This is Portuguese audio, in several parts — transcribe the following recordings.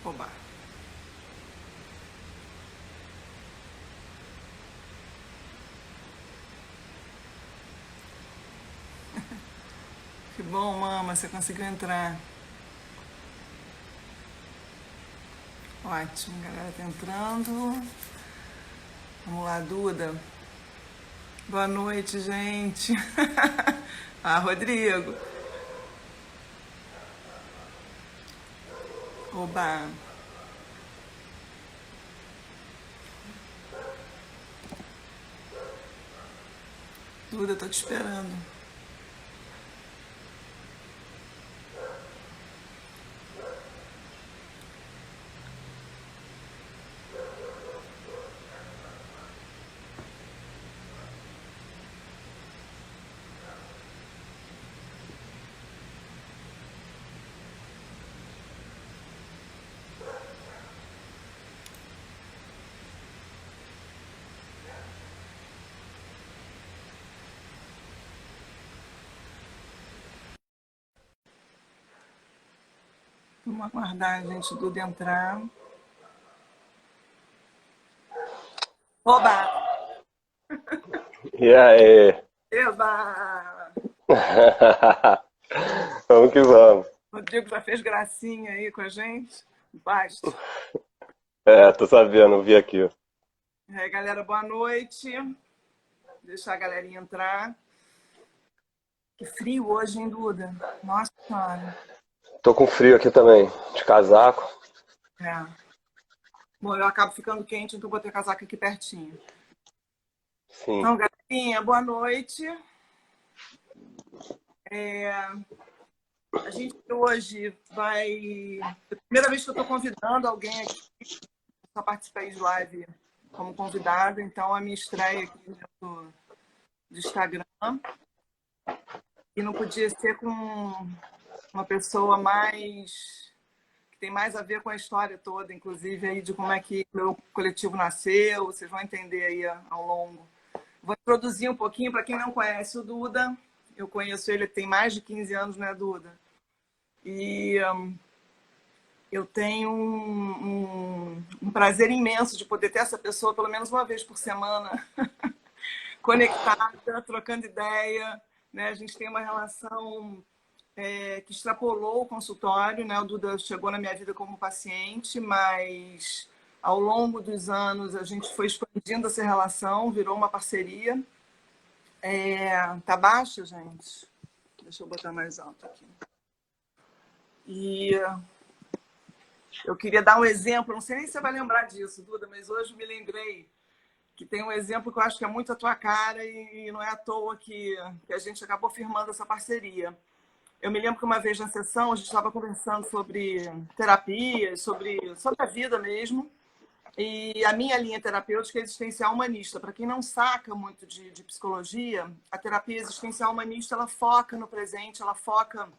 Oba. Que bom, mama, você conseguiu entrar. Ótimo, galera tá entrando. Vamos lá, Duda. Boa noite, gente. Ah, Rodrigo. Oba. Duda, tô te esperando. Vamos aguardar a gente Duda entrar. Oba! E aí? Eba! Vamos que vamos. Rodrigo já fez gracinha aí com a gente? Basta. É, tô sabendo, vi aqui. E aí, galera, boa noite. Deixar a galerinha entrar. Que frio hoje, hein, Duda? Nossa Senhora. Tô com frio aqui também, de casaco. É. Bom, eu acabo ficando quente, então vou ter casaco aqui pertinho. Sim. Então, galerinha, boa noite. A gente hoje vai... É a primeira vez que eu estou convidando alguém aqui. Só participei de live como convidada, então a minha estreia aqui do Instagram. E não podia ser com uma pessoa mais... que tem mais a ver com a história toda, inclusive aí de como é que o meu coletivo nasceu, vocês vão entender aí ao longo. Vou introduzir um pouquinho para quem não conhece o Duda. Eu conheço ele tem mais de 15 anos, né, Duda? E eu tenho um prazer imenso de poder ter essa pessoa pelo menos uma vez por semana, conectada, trocando ideia. Né? A gente tem uma relação que extrapolou o consultório. Né? O Duda chegou na minha vida como paciente, mas ao longo dos anos a gente foi expandindo essa relação, virou uma parceria. Tá baixo, gente? Deixa eu botar mais alto aqui. E eu queria dar um exemplo, não sei nem se você vai lembrar disso, Duda, mas hoje me lembrei que tem um exemplo que eu acho que é muito a tua cara e não é à toa que a gente acabou firmando essa parceria. Eu me lembro que uma vez na sessão a gente estava conversando sobre terapia, sobre a vida mesmo, e a minha linha terapêutica é existencial humanista. Para quem não saca muito de psicologia, a terapia existencial humanista ela foca no presente, ela foca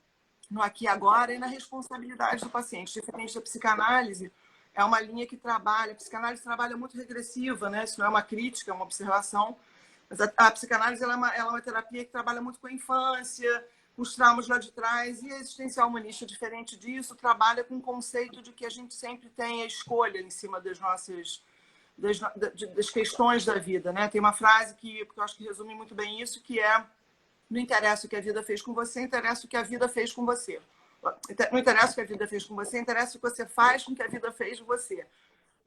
no aqui e agora e na responsabilidade do paciente. Diferente da psicanálise, é uma linha que trabalha... A psicanálise trabalha muito regressiva, né? Isso não é uma crítica, é uma observação. Mas a psicanálise ela é uma terapia que trabalha muito com a infância, com os traumas lá de trás, e a existencial humanista, diferente disso, trabalha com o conceito de que a gente sempre tem a escolha em cima das nossas... das questões da vida, né? Tem uma frase que eu acho que resume muito bem isso, que é: não interessa o que a vida fez com você, interessa o que a vida fez com você. Não interessa o que a vida fez com você, interessa o que você faz com o que a vida fez com você.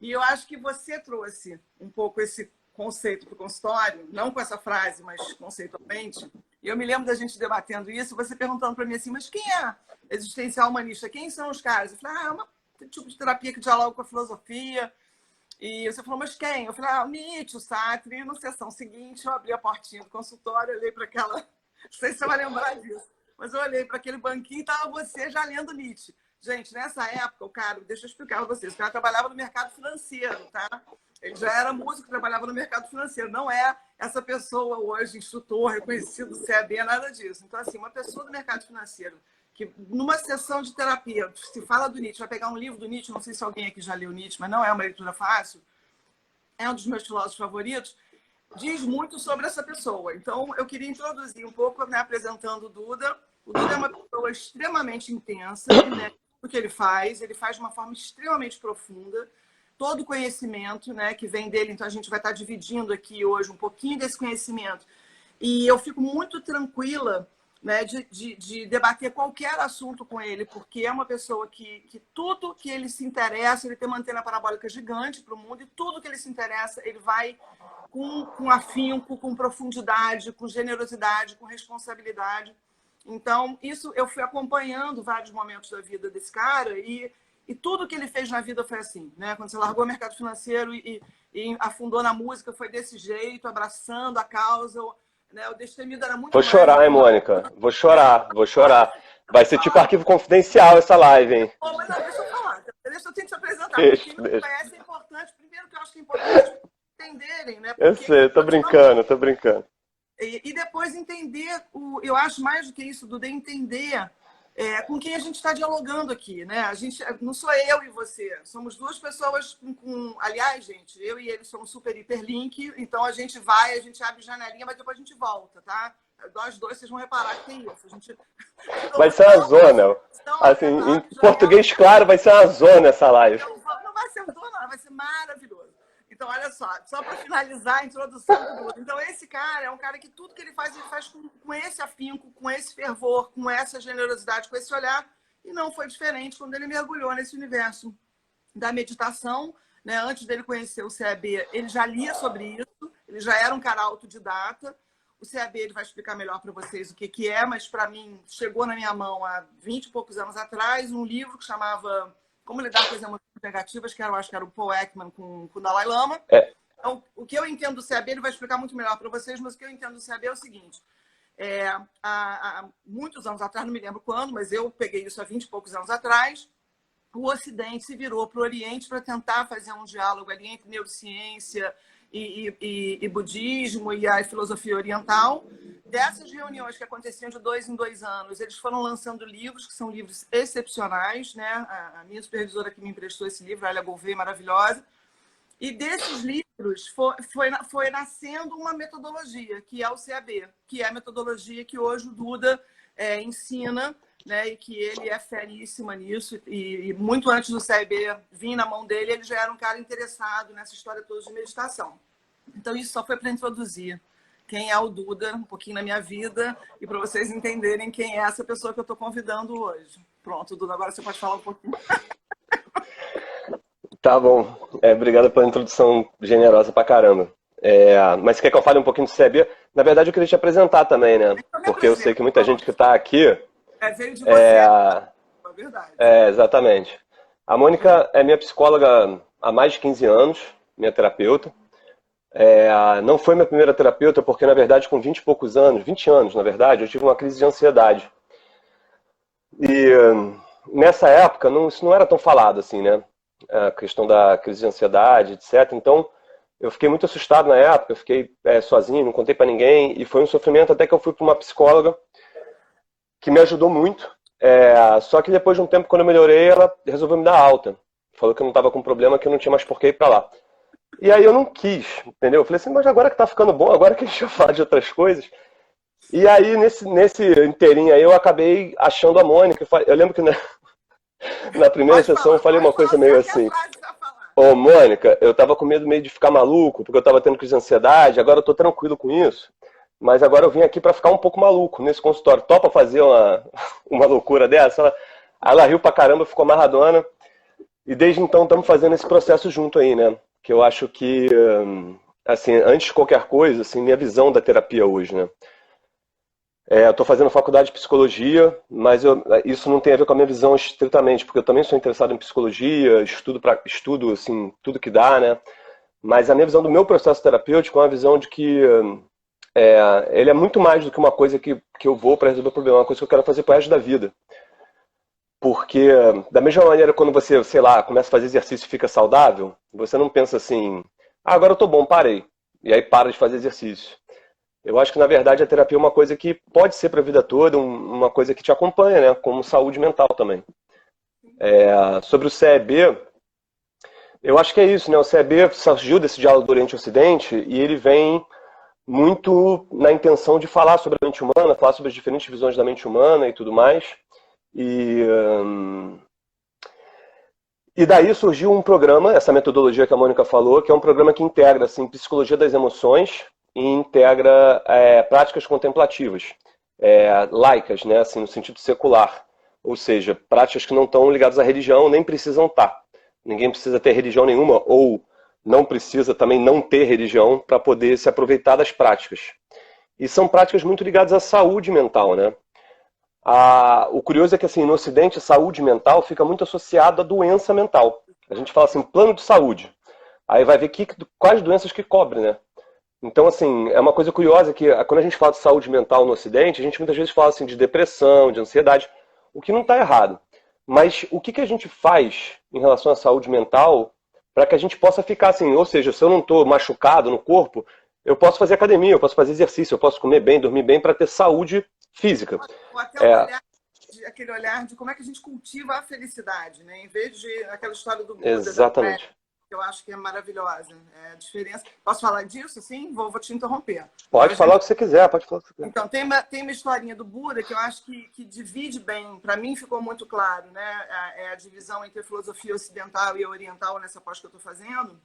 E eu acho que você trouxe um pouco esse conceito para o consultório, não com essa frase, mas conceitualmente. E eu me lembro da gente debatendo isso, você perguntando para mim assim, mas quem é existencial humanista? Quem são os caras? Eu falei, é um tipo de terapia que dialoga com a filosofia. E você falou, mas quem? Eu falei, o Nietzsche, o Sartre. E na sessão seguinte, eu abri a portinha do consultório, olhei para aquela... Não sei se você vai lembrar disso, mas eu olhei para aquele banquinho e estava você já lendo Nietzsche. Gente, nessa época, o cara, deixa eu explicar para vocês, o cara trabalhava no mercado financeiro, tá? Ele já era músico, trabalhava no mercado financeiro. Não é essa pessoa hoje, instrutor, reconhecido do CAB, nada disso. Então, assim, uma pessoa do mercado financeiro que numa sessão de terapia se fala do Nietzsche, vai pegar um livro do Nietzsche, não sei se alguém aqui já leu Nietzsche, mas não é uma leitura fácil, é um dos meus filósofos favoritos, diz muito sobre essa pessoa. Então, eu queria introduzir um pouco, né, apresentando o Duda. O Duda é uma pessoa extremamente intensa, né? o que ele faz de uma forma extremamente profunda, todo o conhecimento, né, que vem dele, então a gente vai estar dividindo aqui hoje um pouquinho desse conhecimento. E eu fico muito tranquila, né, de debater qualquer assunto com ele, porque é uma pessoa que tudo que ele se interessa, ele tem uma antena parabólica gigante para o mundo, e tudo que ele se interessa, ele vai com afinco, com profundidade, com generosidade, com responsabilidade. Então, isso eu fui acompanhando vários momentos da vida desse cara, e tudo que ele fez na vida foi assim, né? Quando você largou o mercado financeiro e afundou na música, foi desse jeito, abraçando a causa. Né? O Destemido era muito Vou mais... chorar, hein, Mônica? Vou chorar, vou chorar. Vai ser tipo arquivo confidencial essa live, hein? Oh, mas não, deixa eu falar. Deixa eu te apresentar. Deixa, quem não me conhece é importante. Primeiro que eu acho que é importante entenderem, né? Eu sei, tô brincando, tô brincando. E depois entender, eu acho mais do que isso, Duda, entender com quem a gente está dialogando aqui, né? A gente, não sou eu e você, somos duas pessoas aliás, gente, eu e ele somos super hiperlink, então a gente abre janelinha, mas depois a gente volta, tá? Nós dois, vocês vão reparar que tem isso. A gente... Vai ser uma zona. Assim, em português claro, vai ser uma zona essa live. Não vai ser zona, vai ser maravilhoso. Então, olha só para finalizar a introdução do Duda. Então, esse cara é um cara que tudo que ele faz com esse afinco, com esse fervor, com essa generosidade, com esse olhar. E não foi diferente quando ele mergulhou nesse universo da meditação. Né? Antes dele conhecer o CAB, ele já lia sobre isso, ele já era um cara autodidata. O CAB ele vai explicar melhor para vocês o que é, mas para mim chegou na minha mão há 20 e poucos anos atrás um livro que chamava Como Lidar com as Emoções Negativas, que eu acho que era o Paul Ekman com o Dalai Lama. Então, o que eu entendo do CAB, ele vai explicar muito melhor para vocês, mas o que eu entendo do CAB é o seguinte. Há muitos anos atrás, não me lembro quando, mas eu peguei isso há 20 e poucos anos atrás, o Ocidente se virou para o Oriente para tentar fazer um diálogo ali entre neurociência e budismo e a filosofia oriental. Dessas reuniões que aconteciam de 2 em 2 anos, eles foram lançando livros, que são livros excepcionais, né? A minha supervisora que me emprestou esse livro, a Elia Gouveia, maravilhosa. E desses livros foi nascendo uma metodologia, que é o CAB, que é a metodologia que hoje o Duda ensina, né? E que ele é feríssima nisso. E muito antes do CAB vir na mão dele, ele já era um cara interessado nessa história toda de meditação. Então, isso só foi para introduzir quem é o Duda, um pouquinho na minha vida, e para vocês entenderem quem é essa pessoa que eu estou convidando hoje. Pronto, Duda, agora você pode falar um pouquinho. Tá bom. Obrigado pela introdução generosa pra caramba. Mas quer que eu fale um pouquinho do CAB? Na verdade, eu queria te apresentar também, né? Porque eu sei que muita gente que está aqui... veio de você, é verdade. Exatamente. A Mônica é minha psicóloga há mais de 15 anos, minha terapeuta. Não foi minha primeira terapeuta, porque, na verdade, com 20 e poucos anos, 20 anos, na verdade, eu tive uma crise de ansiedade. E nessa época, isso não era tão falado assim, né? A questão da crise de ansiedade, etc. Então, eu fiquei muito assustado na época, eu fiquei sozinho, não contei pra ninguém, e foi um sofrimento até que eu fui para uma psicóloga que me ajudou muito. Só que depois de um tempo, quando eu melhorei, ela resolveu me dar alta. Falou que eu não estava com problema, que eu não tinha mais por que ir pra lá. E aí eu não quis, entendeu? Eu falei assim, mas agora que tá ficando bom, agora que a gente vai falar de outras coisas. E aí, nesse inteirinho aí, eu acabei achando a Mônica. Eu lembro que na primeira sessão eu falei uma coisa meio assim. Ô, Mônica, eu tava com medo meio de ficar maluco, porque eu tava tendo crise de ansiedade, agora eu tô tranquilo com isso. Mas agora eu vim aqui para ficar um pouco maluco nesse consultório. Topa fazer uma loucura dessa? Ela riu pra caramba, ficou amarradona. E desde então estamos fazendo esse processo junto aí, né? Que eu acho que, assim, antes de qualquer coisa, assim, minha visão da terapia hoje, né? Eu estou fazendo faculdade de psicologia, mas isso não tem a ver com a minha visão estritamente, porque eu também sou interessado em psicologia, estudo assim, tudo que dá, né? Mas a minha visão do meu processo terapêutico é uma visão de que ele é muito mais do que uma coisa que eu vou para resolver o problema, é uma coisa que eu quero fazer pro resto da vida. Porque, da mesma maneira, quando você, sei lá, começa a fazer exercício e fica saudável, você não pensa assim, agora eu tô bom, parei. E aí para de fazer exercício. Eu acho que, na verdade, a terapia é uma coisa que pode ser para a vida toda, uma coisa que te acompanha, né? Como saúde mental também. Sobre o CAB, eu acho que é isso, né? O CAB surgiu desse diálogo do Oriente e Ocidente e ele vem muito na intenção de falar sobre a mente humana, falar sobre as diferentes visões da mente humana e tudo mais. E E daí surgiu um programa, essa metodologia que a Mônica falou, que é um programa que integra assim, psicologia das emoções e integra práticas contemplativas, laicas, né, assim, no sentido secular. Ou seja, práticas que não estão ligadas à religião, nem precisam estar. Ninguém precisa ter religião nenhuma, ou não precisa também não ter religião para poder se aproveitar das práticas. E são práticas muito ligadas à saúde mental, né? O curioso é que assim, no Ocidente, a saúde mental fica muito associada à doença mental. A gente fala assim, plano de saúde. Aí vai ver quais doenças que cobre, né? Então, assim, é uma coisa curiosa que quando a gente fala de saúde mental no Ocidente, a gente muitas vezes fala assim, de depressão, de ansiedade, o que não está errado. Mas o que a gente faz em relação à saúde mental para que a gente possa ficar assim, ou seja, se eu não estou machucado no corpo, eu posso fazer academia, eu posso fazer exercício, eu posso comer bem, dormir bem para ter saúde física. Ou até um olhar, aquele olhar de como é que a gente cultiva a felicidade, né? Em vez de aquela história do Buda, Exatamente. que eu acho que é maravilhosa. A diferença. Posso falar disso? Sim? Vou te interromper. Pode falar o que você quiser, pode falar o que você quiser. Então, tem uma historinha do Buda que eu acho que divide bem, para mim ficou muito claro, né? A divisão entre a filosofia ocidental e a oriental nessa pós que eu estou fazendo,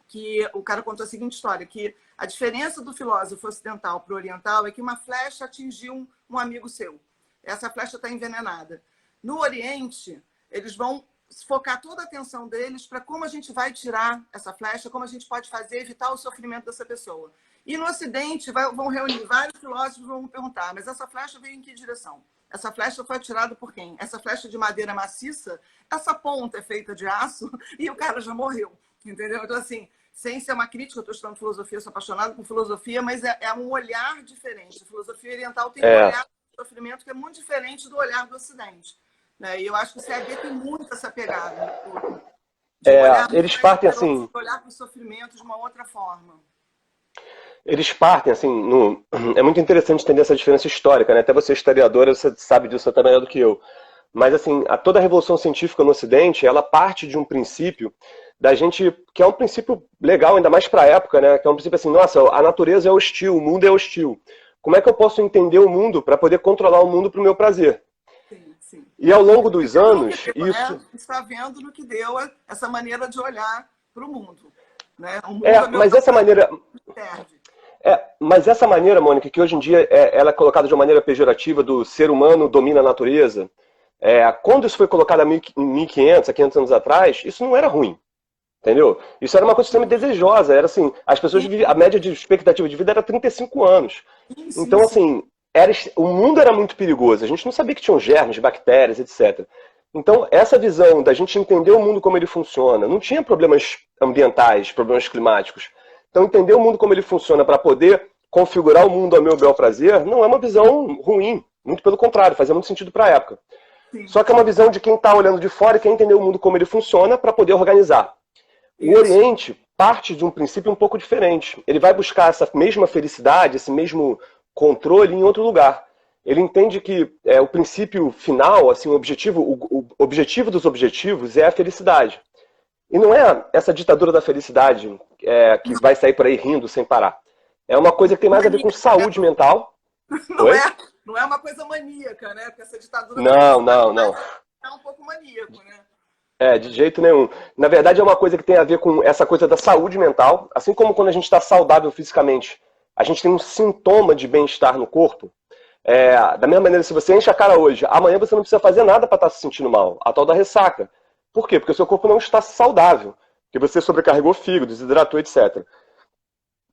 que o cara contou a seguinte história, que a diferença do filósofo ocidental para o oriental é que uma flecha atingiu um amigo seu. Essa flecha está envenenada. No Oriente, eles vão focar toda a atenção deles para como a gente vai tirar essa flecha, como a gente pode fazer evitar o sofrimento dessa pessoa. E no Ocidente, vão reunir vários filósofos e vão perguntar, mas essa flecha veio em que direção? Essa flecha foi atirada por quem? Essa flecha de madeira maciça, essa ponta é feita de aço e o cara já morreu. Entendeu? Então, assim, sem ser uma crítica, eu estou estudando filosofia, sou apaixonada por filosofia, mas é um olhar diferente. A filosofia oriental tem um olhar do sofrimento que é muito diferente do olhar do Ocidente. Né? E eu acho que o CAB tem muito essa pegada. Eles partem assim... olhar para o sofrimento de uma outra forma. Eles partem, assim, é muito interessante entender essa diferença histórica, né? Até você, historiadora, você sabe disso até melhor do que eu. Mas, assim, toda a revolução científica no Ocidente, ela parte de um princípio da gente, que é um princípio legal, ainda mais para a época, né? Que é um princípio assim, nossa, a natureza é hostil, o mundo é hostil. Como é que eu posso entender o mundo para poder controlar o mundo para o meu prazer? Sim, sim. E ao longo dos anos, isso... está vendo no que deu essa maneira de olhar para o mundo. Né? O mundo mas essa maneira... mas essa maneira, Mônica, que hoje em dia ela é colocada de uma maneira pejorativa do ser humano domina a natureza, quando isso foi colocado em 1500, há 500 anos atrás, isso não era ruim. Entendeu? Isso era uma coisa extremamente desejosa. Era assim, as pessoas a média de expectativa de vida era 35 anos. Então, assim, o mundo era muito perigoso. A gente não sabia que tinham germes, bactérias, etc. Então, essa visão da gente entender o mundo como ele funciona, não tinha problemas ambientais, problemas climáticos. Então, entender o mundo como ele funciona para poder configurar o mundo a meu bel prazer, não é uma visão ruim. Muito pelo contrário, fazia muito sentido para a época. Só que é uma visão de quem está olhando de fora e quer entender o mundo como ele funciona para poder organizar. O Oriente parte de um princípio um pouco diferente. Ele vai buscar essa mesma felicidade, esse mesmo controle em outro lugar. Ele entende que o princípio final, assim, o objetivo dos objetivos é a felicidade. E não é essa ditadura da felicidade que vai sair por aí rindo sem parar. É uma coisa que tem mais a ver com saúde mental. Não é uma coisa maníaca, né? Porque essa ditadura não. É um pouco maníaco, né? De jeito nenhum. Na verdade, é uma coisa que tem a ver com essa coisa da saúde mental. Assim como quando a gente está saudável fisicamente, a gente tem um sintoma de bem-estar no corpo. Da mesma maneira, se você enche a cara hoje, amanhã você não precisa fazer nada para estar se sentindo mal. A tal da ressaca. Por quê? Porque o seu corpo não está saudável. Porque você sobrecarregou o fígado, desidratou, etc.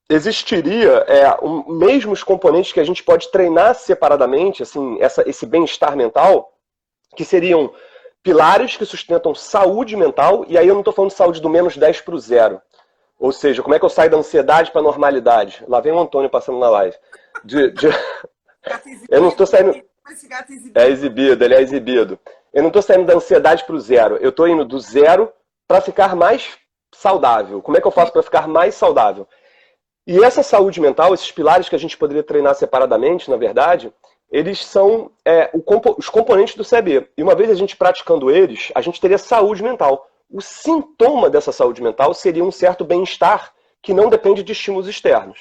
Existiria mesmo os componentes que a gente pode treinar separadamente, assim, esse bem-estar mental, que seriam pilares que sustentam saúde mental, e aí eu não estou falando de saúde do menos 10 para o 0. Ou seja, como é que eu saio da ansiedade para a normalidade? Lá vem o Antônio passando na live. Eu não estou saindo... ele é exibido. Eu não estou saindo da ansiedade para o 0. Eu estou indo do 0 para ficar mais saudável. Como é que eu faço para ficar mais saudável? E essa saúde mental, esses pilares que a gente poderia treinar separadamente, na verdade, eles são os componentes do CB. E uma vez a gente praticando eles, a gente teria saúde mental. O sintoma dessa saúde mental seria um certo bem-estar que não depende de estímulos externos.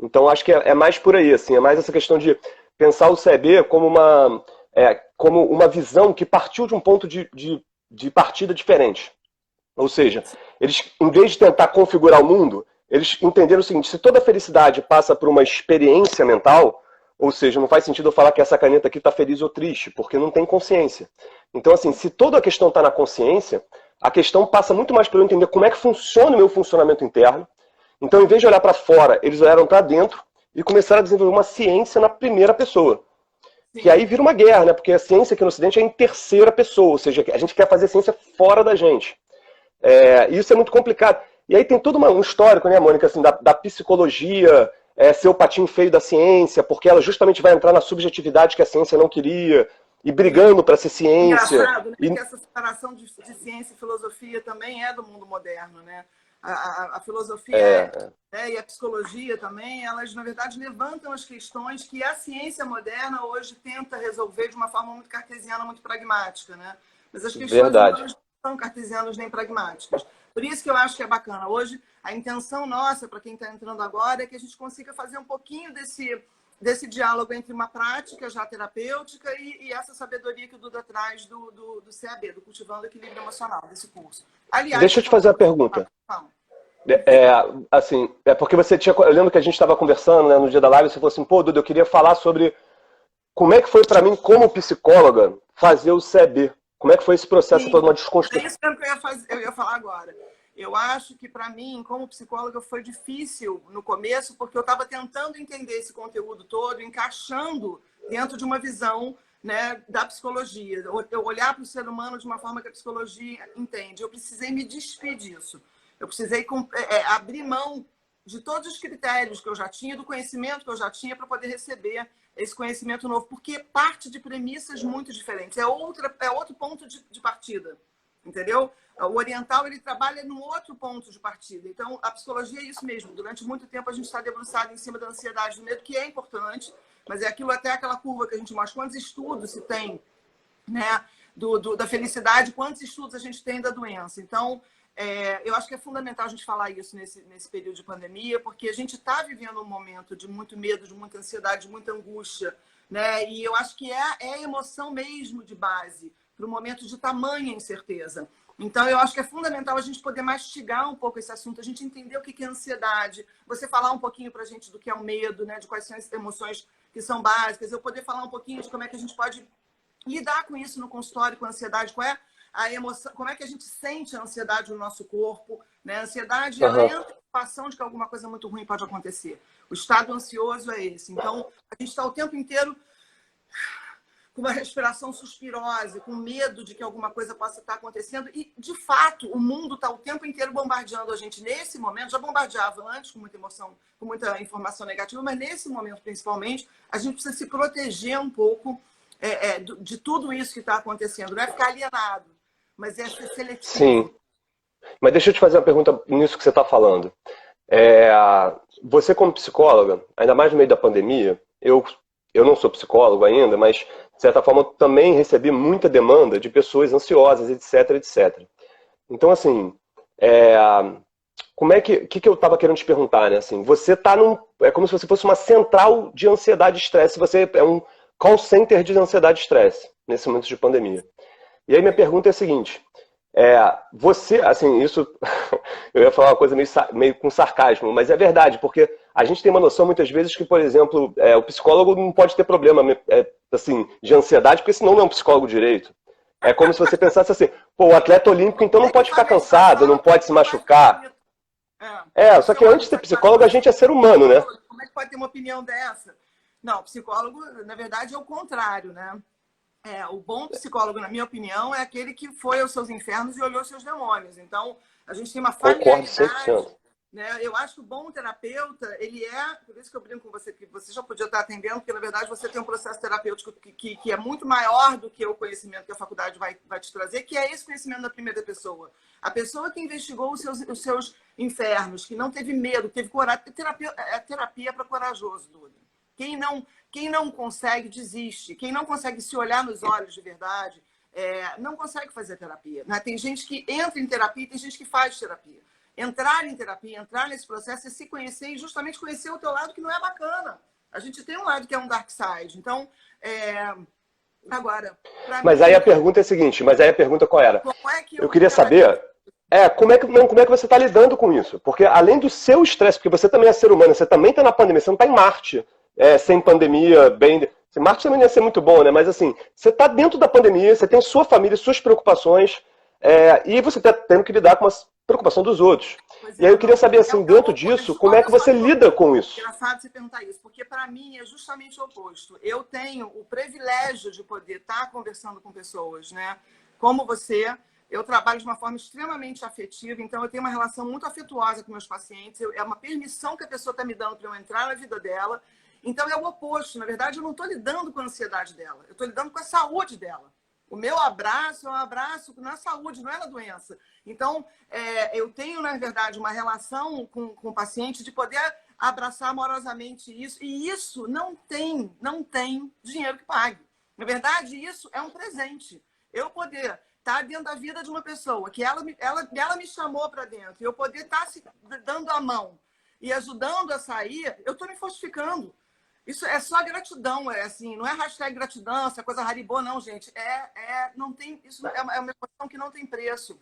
Então, acho que é mais por aí, assim, é mais essa questão de pensar o CB como uma visão que partiu de um ponto de de partida diferentes. Ou seja, eles, em vez de tentar configurar o mundo, eles entenderam o seguinte: se toda felicidade passa por uma experiência mental, ou seja, não faz sentido eu falar que essa caneta aqui está feliz ou triste, porque não tem consciência. Então, assim, se toda a questão está na consciência, a questão passa muito mais para eu entender como é que funciona o meu funcionamento interno. Então, em vez de olhar para fora, eles olharam para dentro e começaram a desenvolver uma ciência na primeira pessoa. Sim. Que aí vira uma guerra, né? Porque a ciência aqui no Ocidente é em terceira pessoa, ou seja, a gente quer fazer ciência fora da gente. Isso é muito complicado. E aí tem todo um histórico, né, Mônica, assim, da psicologia ser o patinho feio da ciência, porque ela justamente vai entrar na subjetividade que a ciência não queria, e brigando para ser ciência. Engraçado, né? Que essa separação de ciência e filosofia também é do mundo moderno, né? A filosofia e a psicologia também, elas, na verdade, levantam as questões que a ciência moderna hoje tenta resolver de uma forma muito cartesiana, muito pragmática, né? Mas as questões não são cartesianas nem pragmáticas. Por isso que eu acho que é bacana. Hoje, a intenção nossa, para quem está entrando agora, é que a gente consiga fazer um pouquinho desse diálogo entre uma prática já terapêutica e essa sabedoria que o Duda traz do CAB, do Cultivando o Equilíbrio Emocional, desse curso. Aliás, deixa eu te fazer uma pergunta. Assim, porque você tinha... Eu lembro que a gente estava conversando, né, no dia da live, você falou assim, pô, Duda, eu queria falar sobre como é que foi para mim, como psicóloga, fazer o CAB. Como é que foi esse processo? Foi uma desconstrução. É isso que eu ia falar agora. Eu acho que, para mim, como psicóloga, foi difícil no começo, porque eu estava tentando entender esse conteúdo todo, encaixando dentro de uma visão, né, da psicologia. Eu olhar para o ser humano de uma forma que a psicologia entende. Eu precisei me despir disso. Eu precisei abrir mão de todos os critérios que eu já tinha, do conhecimento que eu já tinha, para poder receber esse conhecimento novo, porque parte de premissas muito diferentes. É outro ponto de partida, entendeu? O oriental, ele trabalha num outro ponto de partida. Então, a psicologia é isso mesmo. Durante muito tempo, a gente está debruçado em cima da ansiedade, do medo, que é importante, mas é até aquela curva que a gente mostra. Quantos estudos se tem, né, da felicidade, quantos estudos a gente tem da doença. Então, eu acho que é fundamental a gente falar isso nesse período de pandemia, porque a gente está vivendo um momento de muito medo, de muita ansiedade, de muita angústia, né? E eu acho que é a emoção mesmo de base para o momento de tamanha incerteza. Então, eu acho que é fundamental a gente poder mastigar um pouco esse assunto, a gente entender o que é ansiedade, você falar um pouquinho para a gente do que é o medo, né? De quais são as emoções que são básicas, eu poder falar um pouquinho de como é que a gente pode lidar com isso no consultório, com a ansiedade, qual é a emoção, como é que a gente sente a ansiedade no nosso corpo, né? A ansiedade, ela é a antecipação de que alguma coisa muito ruim pode acontecer. O estado ansioso é esse. Então, a gente está o tempo inteiro com uma respiração suspirosa, com medo de que alguma coisa possa estar acontecendo. E, de fato, o mundo está o tempo inteiro bombardeando a gente. Nesse momento, já bombardeava antes com muita emoção, com muita informação negativa, mas nesse momento, principalmente, a gente precisa se proteger um pouco de tudo isso que está acontecendo. Não é ficar alienado, mas é ser seletivo. Sim. Mas deixa eu te fazer uma pergunta nisso que você está falando. Você como psicóloga, ainda mais no meio da pandemia, eu não sou psicólogo ainda, mas de certa forma eu também recebi muita demanda de pessoas ansiosas, etc, etc. Então, assim, como é que eu estava querendo te perguntar, né? Assim, você está é como se você fosse uma central de ansiedade e estresse, você é um call center de ansiedade e estresse nesse momento de pandemia. E aí minha pergunta é a seguinte, você, assim, isso, eu ia falar uma coisa meio com sarcasmo, mas é verdade, porque a gente tem uma noção muitas vezes que, por exemplo, o psicólogo não pode ter problema assim, de ansiedade, porque senão não é um psicólogo direito. É como se você pensasse assim, pô, o atleta olímpico então não pode ficar cansado, não pode se machucar. Só que antes de ser psicólogo a gente é ser humano, né? Como é que pode ter uma opinião dessa? Não, psicólogo, na verdade, é o contrário, né? O bom psicólogo, na minha opinião, é aquele que foi aos seus infernos e olhou os seus demônios. Então, a gente tem uma familiaridade, né? Eu acho que o bom terapeuta, ele por isso que eu brinco com você, que você já podia estar atendendo, porque, na verdade, você tem um processo terapêutico que é muito maior do que o conhecimento que a faculdade vai te trazer, que é esse conhecimento da primeira pessoa. A pessoa que investigou os seus infernos, que não teve medo, teve coragem. Terapia para corajoso, Duda. Quem não consegue, desiste. Quem não consegue se olhar nos olhos de verdade, não consegue fazer terapia. Né? Tem gente que entra em terapia e tem gente que faz terapia. Entrar em terapia, entrar nesse processo é se conhecer e justamente conhecer o teu lado que não é bacana. A gente tem um lado que é um dark side. Então, agora, Mas aí a pergunta é a seguinte, mas aí a pergunta qual era? Como é que Eu queria saber, como é que você está lidando com isso? Porque além do seu estresse, porque você também é ser humano, você também está na pandemia, você não está em Marte, sem pandemia, bem... Marte também ia ser muito bom, né? Mas assim, você está dentro da pandemia, você tem sua família, suas preocupações, e você está tendo que lidar com a preocupação dos outros. E aí eu queria saber, assim, dentro disso, como é que você lida com isso? É engraçado você perguntar isso, porque para mim é justamente o oposto. Eu tenho o privilégio de poder estar conversando com pessoas, né? Como você, eu trabalho de uma forma extremamente afetiva, então eu tenho uma relação muito afetuosa com meus pacientes, é uma permissão que a pessoa está me dando para eu entrar na vida dela. Então é o oposto, na verdade eu não estou lidando com a ansiedade dela, eu estou lidando com a saúde dela. O meu abraço é um abraço na saúde, não é na doença. Então, eu tenho, na verdade, uma relação com o paciente de poder abraçar amorosamente isso. E isso não tem dinheiro que pague. Na verdade, isso é um presente. Eu poder estar dentro da vida de uma pessoa, que ela me chamou para dentro, e eu poder estar se dando a mão e ajudando a sair, eu estou me fortificando. Isso é só gratidão, assim, não é hashtag gratidão, essa coisa haribô, não, gente. Não tem, isso é uma emoção que não tem preço.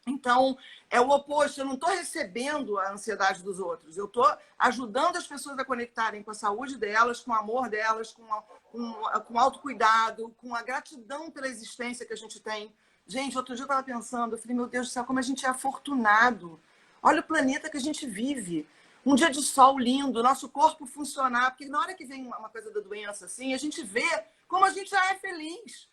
Então, é o oposto, eu não estou recebendo a ansiedade dos outros, eu estou ajudando as pessoas a conectarem com a saúde delas, com o amor delas, com autocuidado, com a gratidão pela existência que a gente tem. Gente, outro dia eu estava pensando, eu falei, meu Deus do céu, como a gente é afortunado. Olha o planeta que a gente vive. Um dia de sol lindo, nosso corpo funcionar, porque na hora que vem uma coisa da doença, assim, a gente vê como a gente já é feliz,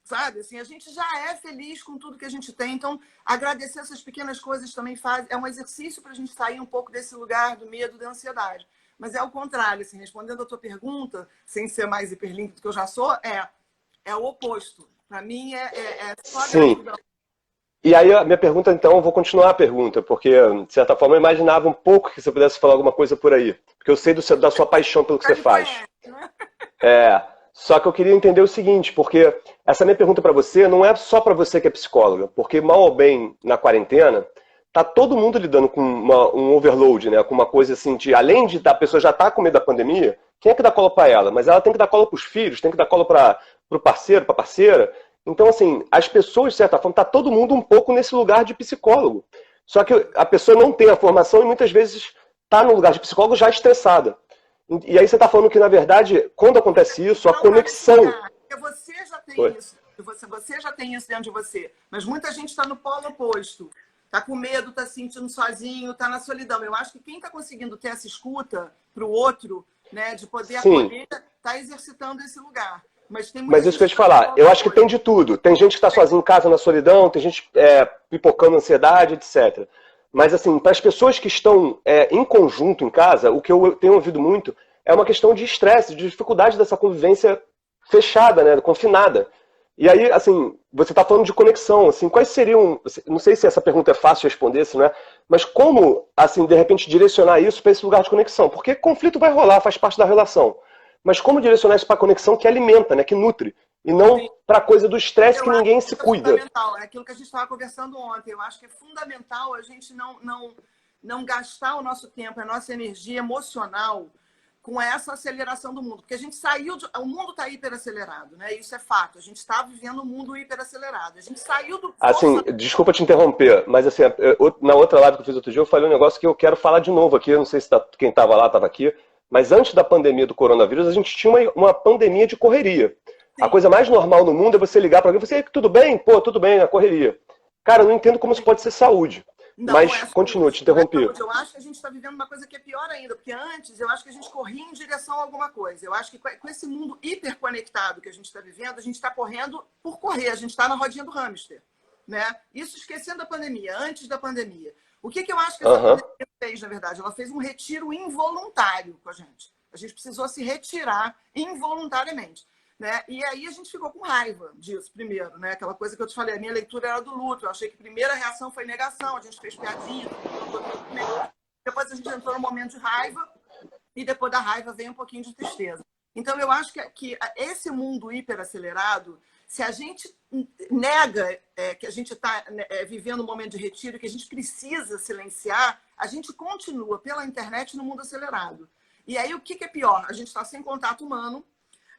sabe? Assim, a gente já é feliz com tudo que a gente tem, então agradecer essas pequenas coisas também é um exercício para a gente sair um pouco desse lugar do medo, da ansiedade. Mas é o contrário, assim, respondendo a tua pergunta, sem ser mais hiperlink do que eu já sou, é o oposto. Para mim é só gratidão. E aí, a minha pergunta, então, eu vou continuar a pergunta, porque, de certa forma, eu imaginava um pouco que você pudesse falar alguma coisa por aí. Porque eu sei da sua paixão pelo que você faz. Só que eu queria entender o seguinte, porque essa minha pergunta para você não é só para você que é psicóloga, porque, mal ou bem, na quarentena, tá todo mundo lidando com um overload, né? Com uma coisa assim, além de a pessoa já estar com medo da pandemia, quem é que dá cola para ela? Mas ela tem que dar cola para os filhos, tem que dar cola para o parceiro, para a parceira. Então, assim, as pessoas, de certa forma, está todo mundo um pouco nesse lugar de psicólogo. Só que a pessoa não tem a formação e muitas vezes está no lugar de psicólogo já estressada. E aí você está falando que, na verdade, quando acontece isso, a conexão... Porque você já tem isso. Você já tem isso dentro de você. Mas muita gente está no polo oposto. Está com medo, está se sentindo sozinho, está na solidão. Eu acho que quem está conseguindo ter essa escuta para o outro, né, de poder acolher, está exercitando esse lugar. Mas isso que eu ia te falar, eu acho que tem de tudo. Tem gente que está sozinha em casa na solidão, tem gente pipocando ansiedade, etc. Mas, assim, para as pessoas que estão em conjunto em casa, o que eu tenho ouvido muito é uma questão de estresse, de dificuldade dessa convivência fechada, né, confinada. E aí, assim, você está falando de conexão, assim, quais seriam... Não sei se essa pergunta é fácil de responder, se não é, mas como, assim, de repente, direcionar isso para esse lugar de conexão? Porque conflito vai rolar, faz parte da relação. Mas como direcionar isso para a conexão que alimenta, né, que nutre, e não para a coisa do estresse que ninguém se cuida? Fundamental. É aquilo que a gente estava conversando ontem. Eu acho que é fundamental a gente não gastar o nosso tempo, a nossa energia emocional com essa aceleração do mundo. Porque a gente saiu... O mundo está hiperacelerado, né? Isso é fato. A gente está vivendo um mundo hiperacelerado. A gente saiu do... Assim, desculpa te interromper, mas assim, na outra live que eu fiz outro dia, eu falei um negócio que eu quero falar de novo aqui. Eu não sei se quem estava lá estava aqui. Mas antes da pandemia do coronavírus, a gente tinha uma pandemia de correria. Sim. A coisa mais normal no mundo é você ligar para alguém e falar assim, tudo bem? Pô, tudo bem, a correria. Cara, eu não entendo como isso pode ser saúde. Não, mas continua, te interrompi. Eu acho que a gente está vivendo uma coisa que é pior ainda, porque antes eu acho que a gente corria em direção a alguma coisa. Eu acho que com esse mundo hiperconectado que a gente está vivendo, a gente está correndo por correr, a gente está na rodinha do hamster. Né? Isso esquecendo a pandemia, antes da pandemia. O que eu acho que essa pandemia fez, na verdade? Ela fez um retiro involuntário com a gente. A gente precisou se retirar involuntariamente. Né? E aí a gente ficou com raiva disso, primeiro. Né? Aquela coisa que eu te falei, a minha leitura era do luto. Eu achei que a primeira reação foi negação. A gente fez piadinha, depois a gente entrou num momento de raiva e depois da raiva veio um pouquinho de tristeza. Então eu acho que esse mundo hiperacelerado, se a gente nega que a gente está vivendo um momento de retiro, que a gente precisa silenciar, a gente continua pela internet no mundo acelerado. E aí o que é pior? A gente está sem contato humano,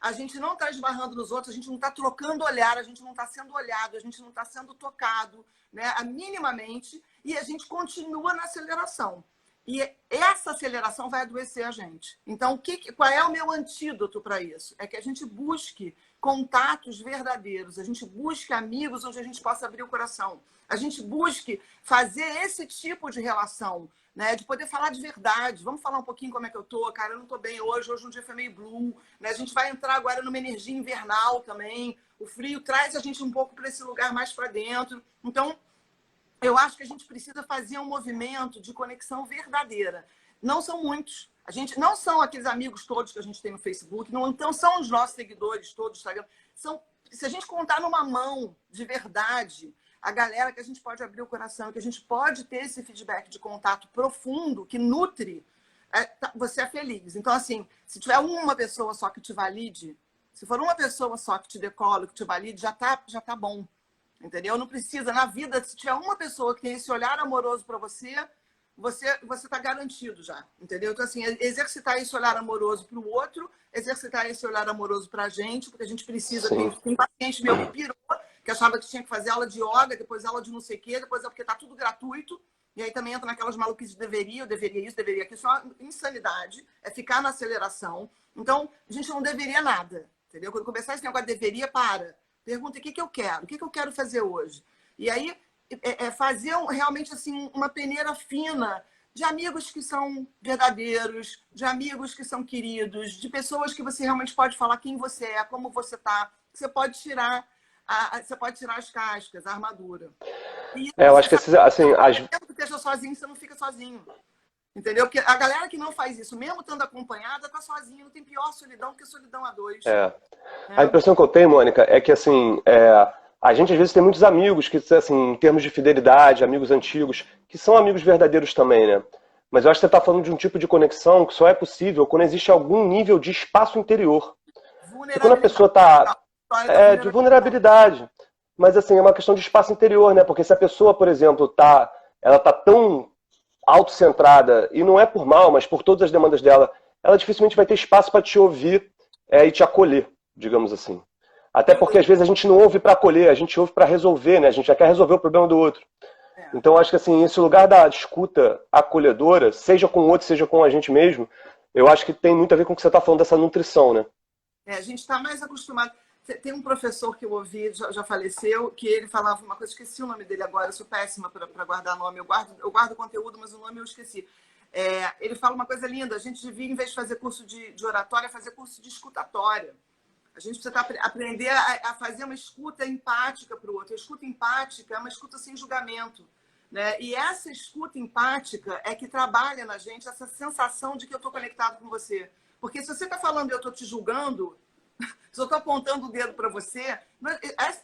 a gente não está esbarrando nos outros, a gente não está trocando olhar, a gente não está sendo olhado, a gente não está sendo tocado, né, minimamente, e a gente continua na aceleração. E essa aceleração vai adoecer a gente. Então, qual é o meu antídoto para isso? É que a gente busque contatos verdadeiros, a gente busque amigos onde a gente possa abrir o coração, a gente busque fazer esse tipo de relação, né? De poder falar de verdade. Vamos falar um pouquinho como é que eu tô, cara, eu não tô bem hoje um dia foi meio blue, né? A gente vai entrar agora numa energia invernal também, o frio traz a gente um pouco para esse lugar mais para dentro. Então, eu acho que a gente precisa fazer um movimento de conexão verdadeira. Não são muitos. A gente não são aqueles amigos todos que a gente tem no Facebook, não então são os nossos seguidores todos do Instagram. Se a gente contar numa mão de verdade, a galera que a gente pode abrir o coração, que a gente pode ter esse feedback de contato profundo, que nutre, você é feliz. Então, assim, se tiver uma pessoa só que te valide, se for uma pessoa só que te decole, que te valide, já tá bom. Entendeu? Não precisa, na vida, se tiver uma pessoa que tem esse olhar amoroso para você está garantido já, entendeu? Então, assim, exercitar esse olhar amoroso para o outro, exercitar esse olhar amoroso para a gente, porque a gente precisa. Tem paciente meu que pirou, que achava que tinha que fazer aula de yoga, depois aula de não sei o quê, depois porque está tudo gratuito, e aí também entra naquelas maluquices de eu deveria isso, deveria aquilo. Isso é uma insanidade, é ficar na aceleração. Então, a gente não deveria nada, entendeu? Quando começar esse negócio de deveria, para. Pergunta o que eu quero, o que eu quero fazer hoje. E aí, fazer realmente assim, uma peneira fina de amigos que são verdadeiros, de amigos que são queridos, de pessoas que você realmente pode falar quem você é, como você está. Você pode tirar as cascas, a armadura. E eu acho que assim, mesmo que esteja sozinho, você não fica sozinho. Entendeu? Porque a galera que não faz isso, mesmo estando acompanhada, tá sozinha. Não tem pior solidão que solidão a dois. A impressão que eu tenho, Mônica, é que assim, a gente às vezes tem muitos amigos que, assim, em termos de fidelidade, amigos antigos, que são amigos verdadeiros também, né? Mas eu acho que você está falando de um tipo de conexão que só é possível quando existe algum nível de espaço interior. Porque quando a pessoa está de vulnerabilidade, mas assim, é uma questão de espaço interior, né? Porque se a pessoa, por exemplo, ela tá tão autocentrada, e não é por mal, mas por todas as demandas dela, ela dificilmente vai ter espaço para te ouvir e te acolher, digamos assim. Até porque às vezes a gente não ouve para acolher, a gente ouve para resolver, né? A gente já quer resolver o problema do outro. Então acho que assim, esse lugar da escuta acolhedora, seja com o outro, seja com a gente mesmo, eu acho que tem muito a ver com o que você está falando dessa nutrição, né? A gente está mais acostumado. Tem um professor que eu ouvi, já faleceu, que ele falava uma coisa, esqueci o nome dele agora, eu sou péssima para guardar nome, eu guardo o conteúdo, mas o nome eu esqueci. Ele fala uma coisa linda, a gente devia, em vez de fazer curso de oratória, fazer curso de escutatória. A gente precisa aprender a fazer uma escuta empática para o outro. A escuta empática é uma escuta sem julgamento, né? E essa escuta empática é que trabalha na gente essa sensação de que eu estou conectado com você. Porque se você está falando e eu estou te julgando, se eu estou apontando o dedo para você,